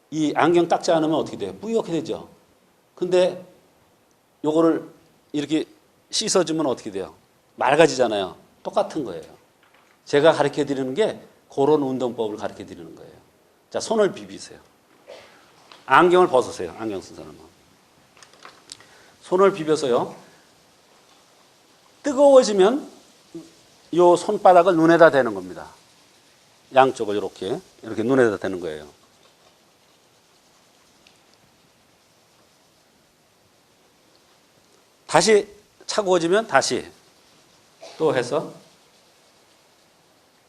이 안경 닦지 않으면 어떻게 돼요? 뿌옇게 되죠. 근데 요거를 이렇게 씻어주면 어떻게 돼요? 맑아지잖아요. 똑같은 거예요. 제가 가르쳐 드리는 게 그런 운동법을 가르쳐 드리는 거예요. 자, 손을 비비세요. 안경을 벗으세요. 안경 쓴 사람은. 손을 비벼서요. 뜨거워지면 요 손바닥을 눈에다 대는 겁니다. 양쪽을 이렇게 눈에다 대는 거예요. 다시 차가워지면 다시 또 해서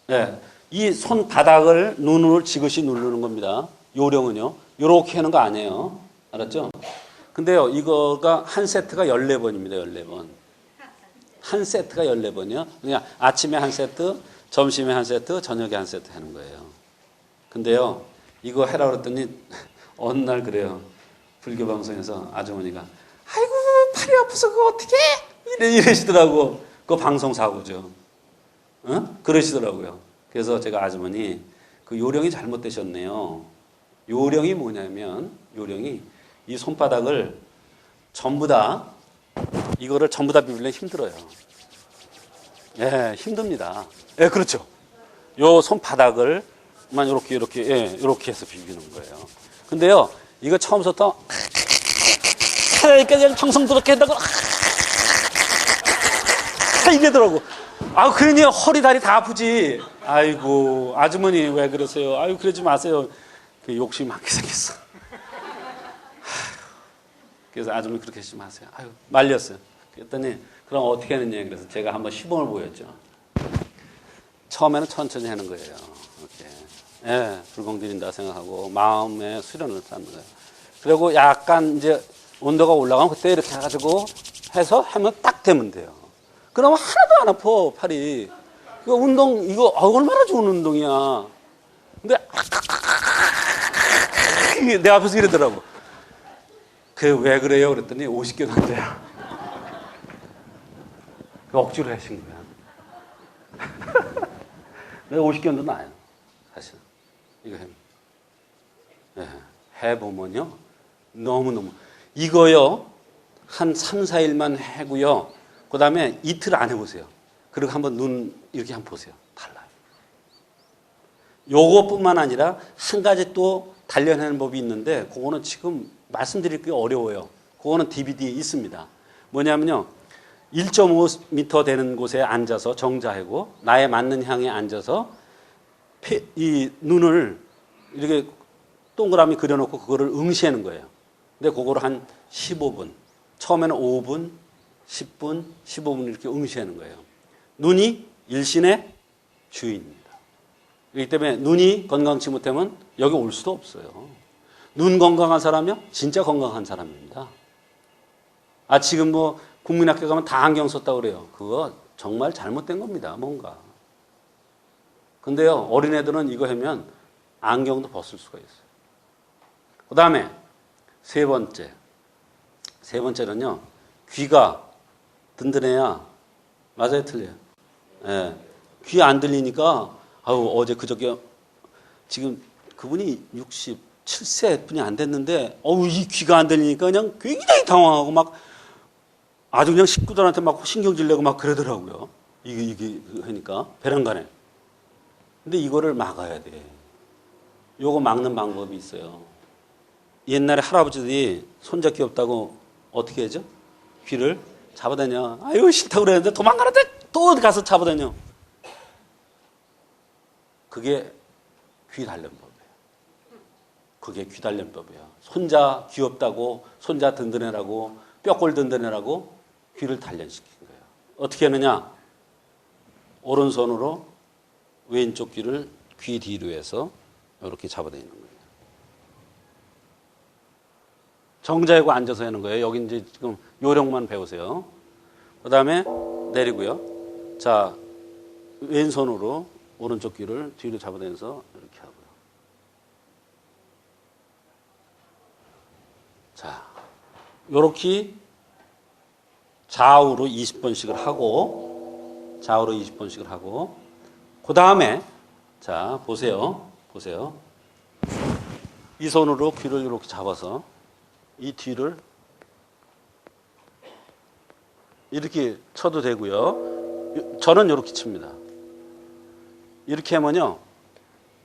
네, 이 손바닥을 눈을 지그시 누르는 겁니다. 요령은요. 요렇게 하는 거 아니에요. 알았죠? 근데요. 이거가 한 세트가 14번입니다. 14번. 한 세트가 14번이요. 그냥 아침에 한 세트, 점심에 한 세트, 저녁에 한 세트 하는 거예요. 근데요. 이거 해라 그랬더니 어느 날 그래요. 불교 방송에서 아주머니가 아이고 팔이 아파서 그거 어떻게 이러시더라고. 그거 방송 사고죠. 어? 그러시더라고요. 그래서 제가 아주머니 그 요령이 잘못되셨네요. 요령이 뭐냐면 요령이 이 손바닥을 전부 다 이거를 전부 다 비비려면 힘들어요. 예, 힘듭니다. 예, 그렇죠. 요 손바닥을만 이렇게 해서 비비는 거예요. 근데요, 이거 처음부터 그냥 정성스럽게 한다고 이러더라고. 아, 그러니 허리 다리 다 아프지. 아이고, 아주머니 왜 그러세요? 아유, 그러지 마세요. 그 욕심이 많게 생겼어. 그래서 아주머니 그렇게 하지 마세요. 아유, 말렸어요. 그랬더니 그럼 어떻게 하느냐. 그래서 제가 한번 시범을 보였죠. 처음에는 천천히 하는 거예요. 이렇게. 예, 불공 드린다 생각하고 마음에 수련을 쌓는 거예요. 그리고 약간 이제 온도가 올라가면 그때 이렇게 해가지고 해서 하면 딱 되면 돼요. 그러면 하나도 안 아파, 팔이. 이거 운동, 이거 얼마나 좋은 운동이야. 근데 내 앞에서 이러더라고. 그 왜 그래요? 그랬더니 50개 남자야. 그 억지로 하신 거야. 내가 50견도 나요. 사실. 이거 해보면요. 너무너무. 이거요. 한 3, 4일만 하고요. 그 다음에 이틀 안 해보세요. 그리고 한번 눈 이렇게 한번 보세요. 달라요. 요것뿐만 아니라 한 가지 또 단련하는 법이 있는데 그거는 지금 말씀드리기 어려워요. 그거는 DVD에 있습니다. 뭐냐면요. 1.5m 되는 곳에 앉아서 정자하고 나에 맞는 향에 앉아서 이 눈을 이렇게 동그라미 그려놓고 그거를 응시하는 거예요. 근데 그거를 한 15분, 처음에는 5분, 10분, 15분 이렇게 응시하는 거예요. 눈이 일신의 주인입니다. 그렇기 때문에 눈이 건강치 못하면 여기 올 수도 없어요. 눈 건강한 사람이요? 진짜 건강한 사람입니다. 아, 지금 뭐 국민학교 가면 다 안경 썼다고 그래요. 그거 정말 잘못된 겁니다. 뭔가. 근데요, 어린애들은 이거 하면 안경도 벗을 수가 있어요. 그 다음에 세 번째는요, 귀가 든든해야, 맞아요, 틀려요? 예. 귀 안 들리니까, 아우, 어제 그저께, 지금 그분이 67세 분이 안 됐는데, 이 귀가 안 들리니까 그냥 굉장히 당황하고 막, 아주 그냥 식구들한테 막 신경질 내고 막 그러더라고요. 이게 하니까, 베란간에. 근데 이거를 막아야 돼. 요거 막는 방법이 있어요. 옛날에 할아버지들이 손자 귀엽다고 어떻게 하죠? 귀를 잡아다녀. 아유, 싫다고 그랬는데 도망가는데 또 가서 잡아다녀. 그게 귀단련법이에요. 그게 귀단련법이에요. 손자 귀엽다고, 손자 든든해라고, 뼈골 든든해라고 귀를 단련시킨 거예요. 어떻게 하느냐? 오른손으로 왼쪽 귀를 귀 뒤로 해서 이렇게 잡아다니는 거예요. 정자하고 앉아서 하는 거예요. 여기 이제 지금 요령만 배우세요. 그 다음에 내리고요. 자, 왼손으로 오른쪽 귀를 뒤로 잡아다니면서 이렇게 하고요. 자, 요렇게 좌우로 20번씩을 하고, 그 다음에, 자, 보세요. 이 손으로 귀를 이렇게 잡아서 이 뒤를 이렇게 쳐도 되고요. 저는 이렇게 칩니다. 이렇게 하면요.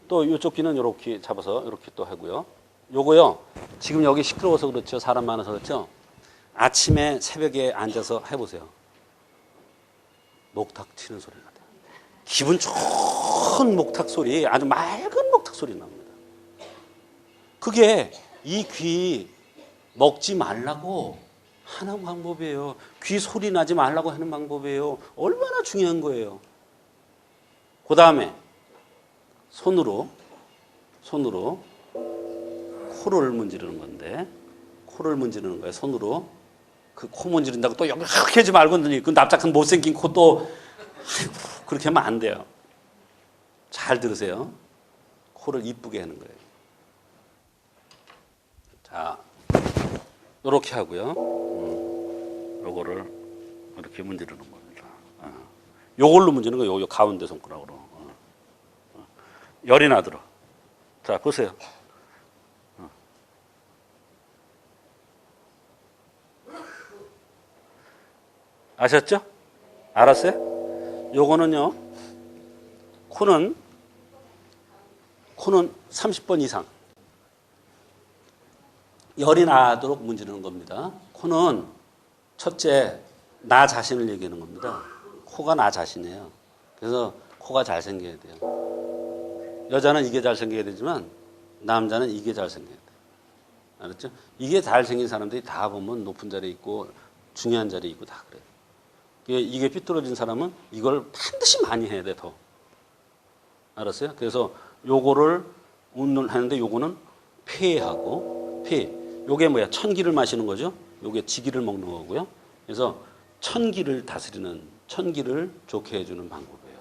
또 이쪽 귀는 이렇게 잡아서 이렇게 또 하고요. 요거요. 지금 여기 시끄러워서 그렇죠. 사람 많아서 그렇죠. 아침에 새벽에 앉아서 해보세요. 목탁 치는 소리가 돼요. 기분 좋은 목탁 소리, 아주 맑은 목탁 소리 납니다. 그게 이 귀 먹지 말라고 하는 방법이에요. 귀 소리 나지 말라고 하는 방법이에요. 얼마나 중요한 거예요. 그 다음에 손으로 코를 문지르는 건데, 코를 문지르는 거예요. 손으로. 그 코 문지른다고 또 여기 그렇게 하지 말고, 그 납작한 못생긴 코 또, 아이고, 그렇게 하면 안 돼요. 잘 들으세요. 코를 이쁘게 하는 거예요. 자, 요렇게 하고요. 요거를 이렇게 문지르는 겁니다. 요걸로 문지르는 거예요. 요 가운데 손가락으로. 열이 나도록. 자, 보세요. 아셨죠? 알았어요? 요거는요, 코는 30번 이상 열이 나도록 문지르는 겁니다. 코는 첫째, 나 자신을 얘기하는 겁니다. 코가 나 자신이에요. 그래서 코가 잘생겨야 돼요. 여자는 이게 잘생겨야 되지만 남자는 이게 잘생겨야 돼요. 알았죠? 이게 잘생긴 사람들이 다 보면 높은 자리에 있고 중요한 자리에 있고 다 그래요. 이게 삐뚤어진 사람은 이걸 반드시 많이 해야 돼, 더. 알았어요? 그래서 요거를 하는데 요거는 폐하고, 요게 뭐야? 천기를 마시는 거죠? 요게 지기를 먹는 거고요. 그래서 천기를 다스리는, 천기를 좋게 해주는 방법이에요.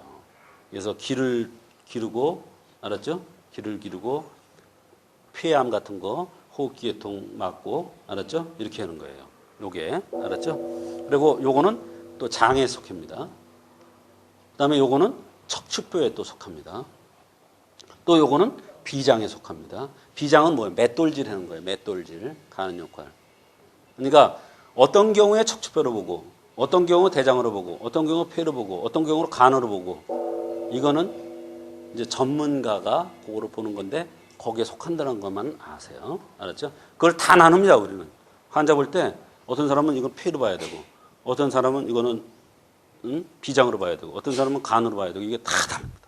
그래서 기를 기르고, 알았죠? 기를 기르고, 폐암 같은 거, 호흡기계통 막고, 알았죠? 이렇게 하는 거예요. 요게, 알았죠? 그리고 요거는 또 장에 속합니다. 그 다음에 요거는 척추뼈에 또 속합니다. 또 요거는 비장에 속합니다. 비장은 뭐예요? 맷돌질 하는 거예요. 맷돌질, 가는 역할. 그러니까 어떤 경우에 척추뼈로 보고, 어떤 경우 대장으로 보고, 어떤 경우 폐로 보고, 어떤 경우로 간으로 보고, 이거는 이제 전문가가 그거를 보는 건데 거기에 속한다는 것만 아세요. 알았죠? 그걸 다 나눕니다, 우리는. 환자 볼 때 어떤 사람은 이건 폐로 봐야 되고, 어떤 사람은 이거는 비장으로 봐야 되고, 어떤 사람은 간으로 봐야 되고, 이게 다 다릅니다.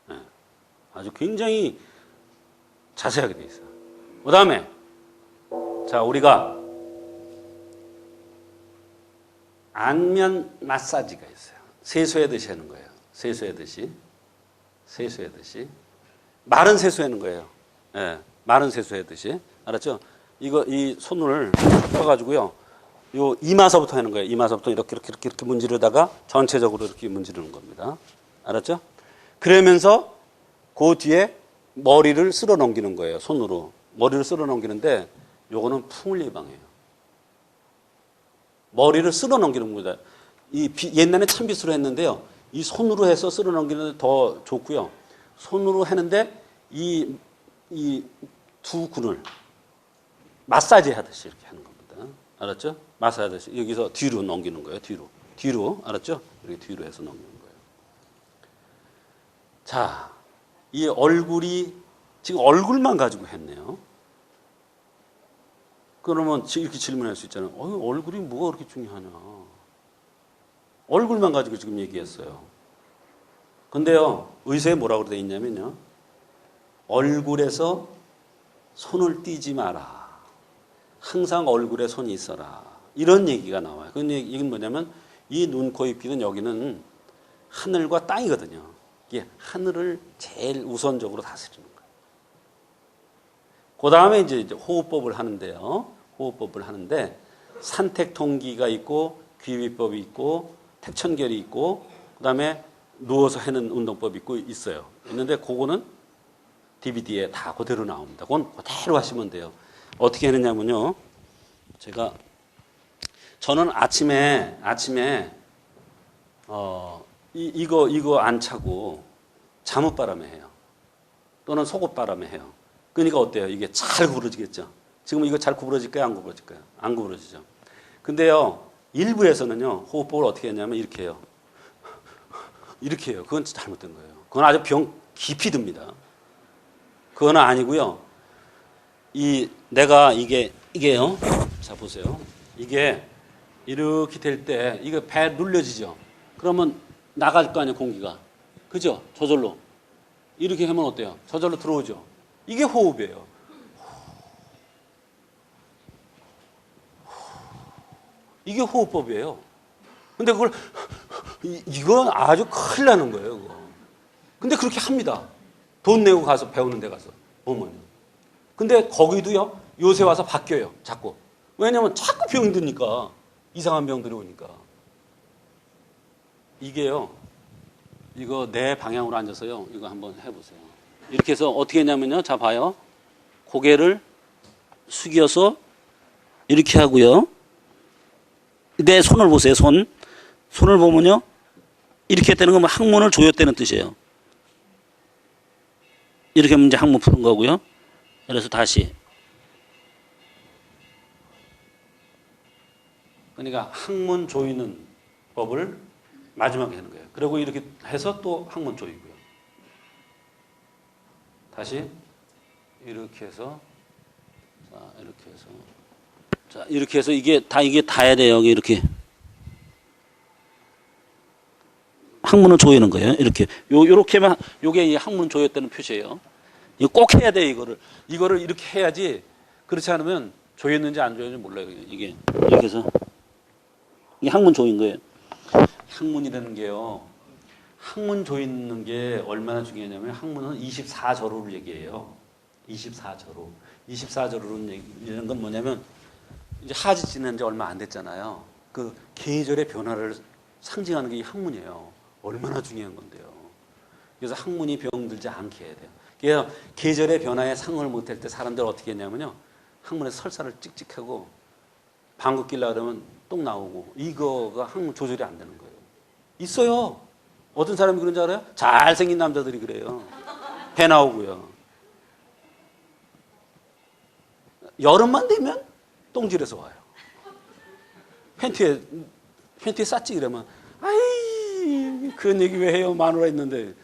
네. 아주 굉장히 자세하게 돼 있어요. 그 다음에, 자, 우리가 안면 마사지가 있어요. 세수하듯이 하는 거예요. 세수하듯이. 마른 세수하는 거예요. 네. 마른 세수하듯이. 알았죠? 이 손을 펴가지고요. 요 이마서부터 하는 거예요. 이마서부터 이렇게 문지르다가 전체적으로 이렇게 문지르는 겁니다. 알았죠? 그러면서 그 뒤에 머리를 쓸어 넘기는 거예요. 손으로. 머리를 쓸어 넘기는데 요거는 풍을 예방해요. 머리를 쓸어 넘기는 겁니다. 옛날에 찬빗으로 했는데요. 이 손으로 해서 쓸어 넘기는 데 더 좋고요. 손으로 하는데 이 두 군을 마사지 하듯이 이렇게 하는 겁니다. 알았죠? 마사지 하듯이 여기서 뒤로 넘기는 거예요. 뒤로. 알았죠? 이렇게 뒤로 해서 넘기는 거예요. 자, 이 얼굴이 지금 얼굴만 가지고 했네요. 그러면 이렇게 질문할 수 있잖아요. 얼굴이 뭐가 그렇게 중요하냐. 얼굴만 가지고 지금 얘기했어요. 근데요, 의사에 뭐라고 되어 있냐면요. 얼굴에서 손을 떼지 마라. 항상 얼굴에 손이 있어라. 이런 얘기가 나와요. 이건 뭐냐면 이 눈, 코, 입, 귀는 여기는 하늘과 땅이거든요. 이게 하늘을 제일 우선적으로 다스리는 거예요. 그 다음에 이제 호흡법을 하는데요. 호흡법을 하는데 산택통기가 있고 귀비법이 있고 택천결이 있고 그 다음에 누워서 하는 운동법이 있어요. 있는데 그거는 DVD에 다 그대로 나옵니다. 그건 그대로 하시면 돼요. 어떻게 하느냐면요. 저는 아침에 이거 안 차고 잠옷바람에 해요. 또는 속옷바람에 해요. 그러니까 어때요? 이게 잘 구부러지겠죠? 지금 이거 잘 구부러질까요? 안 구부러질까요? 안 구부러지죠. 근데요, 일부에서는요, 호흡법을 어떻게 했냐면 이렇게 해요. 이렇게 해요. 그건 잘못된 거예요. 그건 아주 병 깊이 듭니다. 그건 아니고요. 내가 이게요. 자, 보세요. 이게 이렇게 될 때, 이거 배 눌려지죠? 그러면 나갈 거 아니에요, 공기가. 그죠? 저절로. 이렇게 하면 어때요? 저절로 들어오죠? 이게 호흡이에요. 이게 호흡법이에요. 근데 그걸, 이건 아주 큰일 나는 거예요, 그거. 근데 그렇게 합니다. 돈 내고 가서 배우는 데 가서 보면. 근데 거기도요, 요새 와서 바뀌어요, 자꾸. 왜냐면 자꾸 병이 드니까. 이상한 병들이 오니까. 이게요, 이거 내 방향으로 앉아서요, 이거 한번 해보세요. 이렇게 해서 어떻게 했냐면요, 자, 봐요. 고개를 숙여서 이렇게 하고요. 내 손을 보세요, 손을 보면요, 이렇게 되는 건 항문을 조였다는 뜻이에요. 이렇게 하면 이제 항문 푸는 거고요. 그래서 다시. 그러니까 항문 조이는 법을 마지막에 하는 거예요. 그리고 이렇게 해서 또 항문 조이고요. 다시 이렇게 해서, 자, 이렇게 해서, 자, 이렇게 해서 이게 닿아야 돼요. 여기 이렇게. 항문을 조이는 거예요. 이렇게. 요렇게만, 요게 이 항문 조였다는 표시예요. 이거 꼭 해야 돼, 이거를 이렇게 해야지. 그렇지 않으면 조였는지 안 조였는지 몰라요. 이게. 이렇게 해서. 이게 항문 조인 거예요. 항문이라는 게요. 항문 조이는 게 얼마나 중요하냐면 항문은 24저로를 얘기해요. 24저로. 24저로는 얘기하는 건 뭐냐면 이제 하지 지낸 지 얼마 안 됐잖아요. 그 계절의 변화를 상징하는 게 이 항문이에요. 얼마나 중요한 건데요. 그래서 항문이 병들지 않게 해야 돼요. 그래서 계절의 변화에 상응을 못할 때 사람들 어떻게 했냐면요. 항문에 설사를 찍찍하고 방귀 뀌려고 그러면 똥 나오고 이거가 항문 조절이 안 되는 거예요. 있어요. 어떤 사람이 그런 줄 알아요? 잘생긴 남자들이 그래요. 배 나오고요. 여름만 되면 똥질해서 와요. 팬티에 쌌지 이러면 아이 그런 얘기 왜 해요? 마누라 있는데.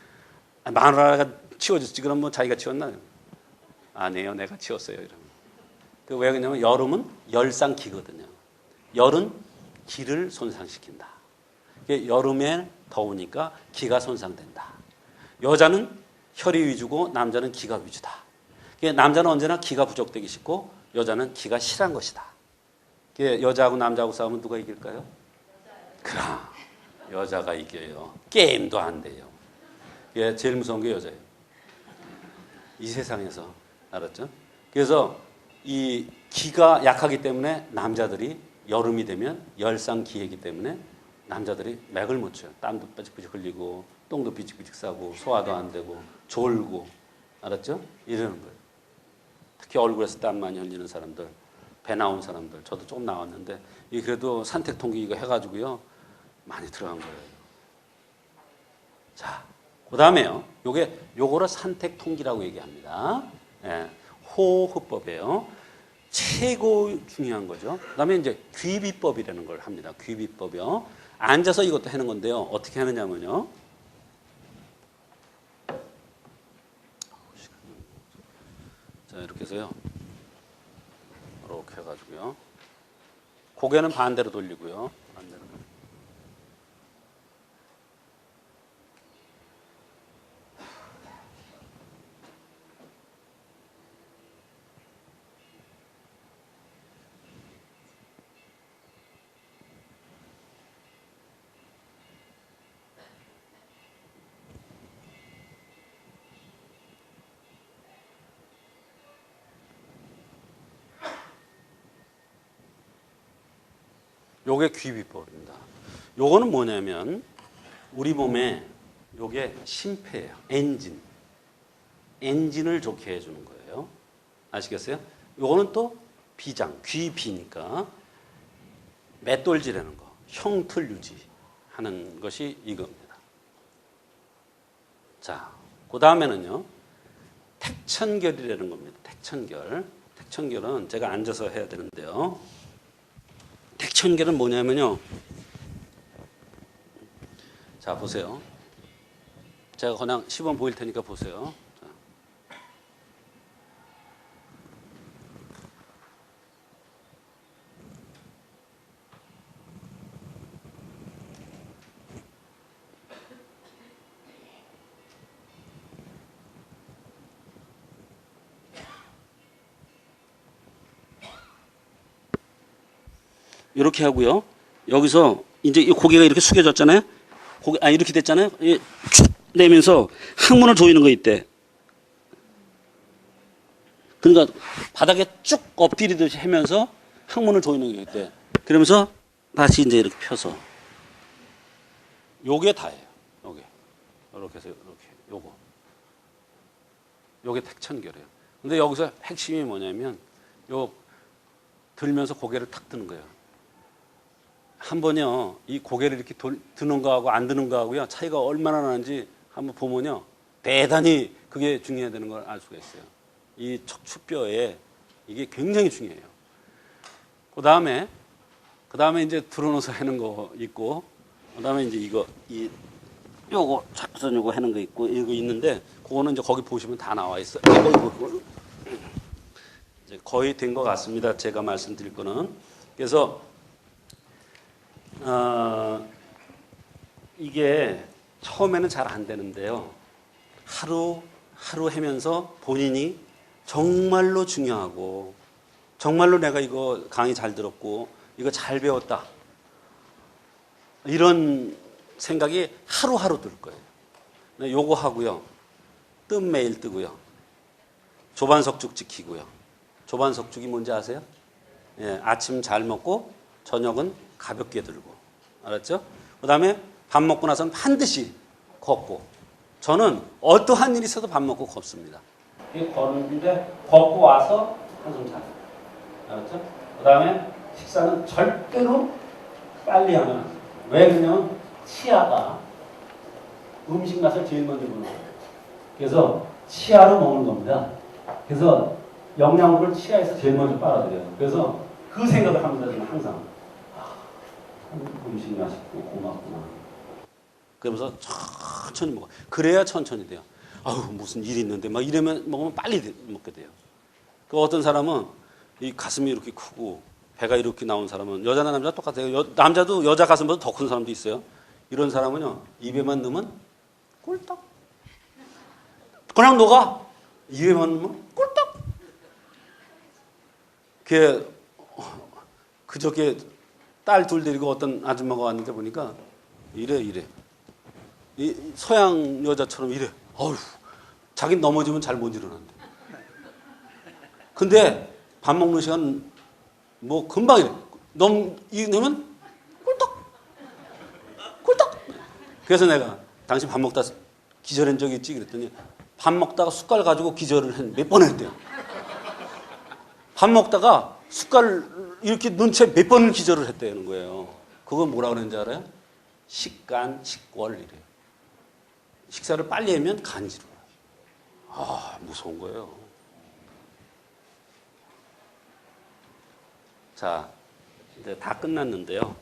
마누라가 치워줬지 그럼 뭐 자기가 치웠나요? 아니에요. 내가 치웠어요. 이러면. 그 왜 그러냐면 여름은 열상기거든요. 열은 기를 손상시킨다. 여름에 더우니까 기가 손상된다. 여자는 혈이 위주고 남자는 기가 위주다. 남자는 언제나 기가 부족되기 쉽고 여자는 기가 실한 것이다. 여자하고 남자하고 싸우면 누가 이길까요? 그럼 여자가 이겨요. 게임도 안 돼요. 제일 무서운 게 여자예요. 이 세상에서. 알았죠? 그래서 이 기가 약하기 때문에 남자들이 여름이 되면 열상기이기 때문에 남자들이 맥을 못 쳐요. 땀도 삐직삐직 흘리고 똥도 삐직삐직 싸고 소화도 안 되고 졸고. 알았죠? 이러는 거예요. 특히 얼굴에서 땀 많이 흘리는 사람들, 배 나온 사람들, 저도 조금 나왔는데 이 그래도 산택통기 이거 해가지고요 많이 들어간 거예요. 자, 그 다음에요. 요거를 산택통기라고 얘기합니다. 예, 호흡법이에요. 최고 중요한 거죠. 그 다음에 이제 귀비법이라는 걸 합니다. 귀비법이요. 앉아서 이것도 하는 건데요. 어떻게 하느냐면요. 자, 이렇게 해서요. 이렇게 해가지고요. 고개는 반대로 돌리고요. 반대로. 요게 귀비법입니다. 요거는 뭐냐면 우리 몸에 요게 심폐예요. 엔진을 좋게 해주는 거예요. 아시겠어요? 요거는 또 비장, 귀비니까 맷돌질하는 거, 형틀 유지하는 것이 이겁니다. 자, 그 다음에는요. 택천결이라는 겁니다. 택천결. 택천결은 제가 앉아서 해야 되는데요. 택천결은 뭐냐면요. 자, 보세요. 제가 그냥 시범 보일 테니까 보세요. 이렇게 하고요. 여기서 이제 이 고개가 이렇게 숙여졌잖아요. 이렇게 됐잖아요. 쭉 내면서 항문을 조이는 거 있대. 그러니까 바닥에 쭉 엎드리듯이 하면서 항문을 조이는 게 있대. 그러면서 다시 이제 이렇게 펴서. 요게 다예요. 요게. 이렇게 해서 이렇게. 요게 택천결이에요. 근데 여기서 핵심이 뭐냐면 들면서 고개를 탁 드는 거예요. 한 번요, 이 고개를 이렇게 드는 거하고 안 드는 거하고요, 차이가 얼마나 나는지 한번 보면요, 대단히 그게 중요해야 되는 걸 알 수가 있어요. 이 척추뼈에 이게 굉장히 중요해요. 그 다음에 이제 들어놓아서 하는 거 있고, 그 다음에 이제 요거 자꾸선 요거 하는 거 있고, 이거 있는데, 그거는 이제 거기 보시면 다 나와 있어요. 이제 거의 된 것 같습니다. 제가 말씀드릴 거는. 그래서, 이게 처음에는 잘 안 되는데요. 하루 하면서 본인이 정말로 중요하고, 정말로 내가 이거 강의 잘 들었고, 이거 잘 배웠다. 이런 생각이 하루하루 들 거예요. 요거 하고요. 뜸 매일 뜨고요. 조반석죽 지키고요. 조반석죽이 뭔지 아세요? 예, 아침 잘 먹고 저녁은 가볍게 들고. 알았죠? 그 다음에 밥 먹고 나서는 반드시 걷고. 저는 어떠한 일이 있어도 밥 먹고 걷습니다. 걷는데 걷고 와서 한숨 자요. 알았죠? 그 다음에 식사는 절대로 빨리 하면 안 돼요. 왜 그러냐면 치아가 음식 맛을 제일 먼저 보는 거예요. 그래서 치아로 먹는 겁니다. 그래서 영양분을 치아에서 제일 먼저 빨아들여요. 그래서 그 생각을 합니다. 저는 항상. 음식 맛있고 고맙구나. 그러면서 천천히 먹어. 그래야 천천히 돼요. 아우 무슨 일이 있는데 막 이러면 먹으면 빨리 먹게 돼요. 그 어떤 사람은 이 가슴이 이렇게 크고 배가 이렇게 나온 사람은 여자나 남자 똑같아요. 남자도 여자 가슴보다 더 큰 사람도 있어요. 이런 사람은요 입에만 넣으면 꿀떡. 그냥 녹아. 입에만 넣으면 꿀떡. 그저께 딸 둘 데리고 어떤 아줌마가 왔는데 보니까 이래. 이 서양 여자처럼 이래. 어휴, 자긴 넘어지면 잘 못 일어난대. 근데 밥 먹는 시간 뭐 금방 이래. 이러면 꿀떡. 그래서 내가 당신 밥 먹다 기절한 적이 있지? 그랬더니 밥 먹다가 숟갈 가지고 기절을 몇 번 했대요. 밥 먹다가 숟갈 이렇게 넣은 채 몇 번을 기절을 했다는 거예요. 그건 뭐라 그러는지 알아요? 식간식월이래요. 식사를 빨리 하면 간지러워요. 무서운 거예요. 자, 이제 다 끝났는데요.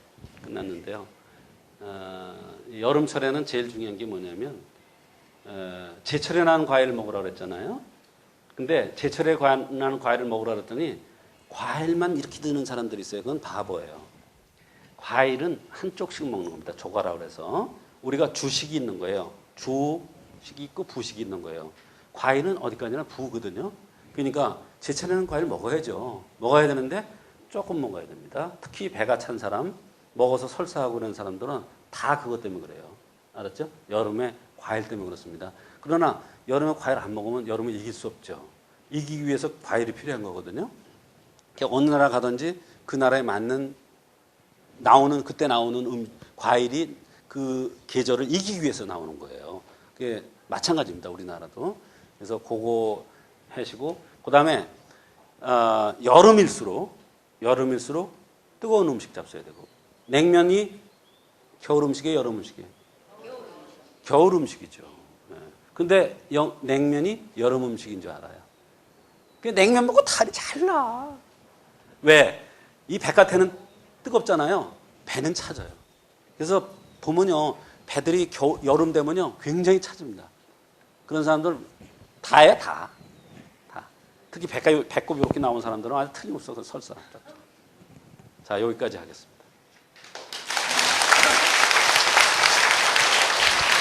여름철에는 제일 중요한 게 뭐냐면 제철에 난 과일을 먹으라고 그랬잖아요. 근데 제철에 난 과일을 먹으라고 그랬더니 과일만 이렇게 드는 사람들이 있어요. 그건 바보예요. 과일은 한쪽씩 먹는 겁니다. 조가라고 그래서. 우리가 주식이 있는 거예요. 주식이 있고 부식이 있는 거예요. 과일은 어디까지나 부거든요. 그러니까 제철에는 과일 먹어야죠. 먹어야 되는데 조금 먹어야 됩니다. 특히 배가 찬 사람, 먹어서 설사하고 그런 사람들은 다 그것 때문에 그래요. 알았죠? 여름에 과일 때문에 그렇습니다. 그러나 여름에 과일 안 먹으면 여름을 이길 수 없죠. 이기기 위해서 과일이 필요한 거거든요. 어느 나라 가든지 그 나라에 맞는 그때 나오는 과일이 그 계절을 이기기 위해서 나오는 거예요. 그게 마찬가지입니다. 우리나라도. 그래서 그거 하시고 그다음에 여름일수록 뜨거운 음식 잡숴야 되고 냉면이 겨울 음식이에요, 여름 음식이에요? 겨울 음식이죠. 근데 냉면이 여름 음식인 줄 알아요. 냉면 먹고 탈이 잘 나. 왜? 이 바깥에는 뜨겁잖아요. 배는 차져요. 그래서 보면요, 배들이 여름 되면요 굉장히 잦습니다. 그런 사람들 다해 다. 특히 배꼽 이렇게 나온 사람들은 아주 틀림없어 설 사람. 자 여기까지 하겠습니다.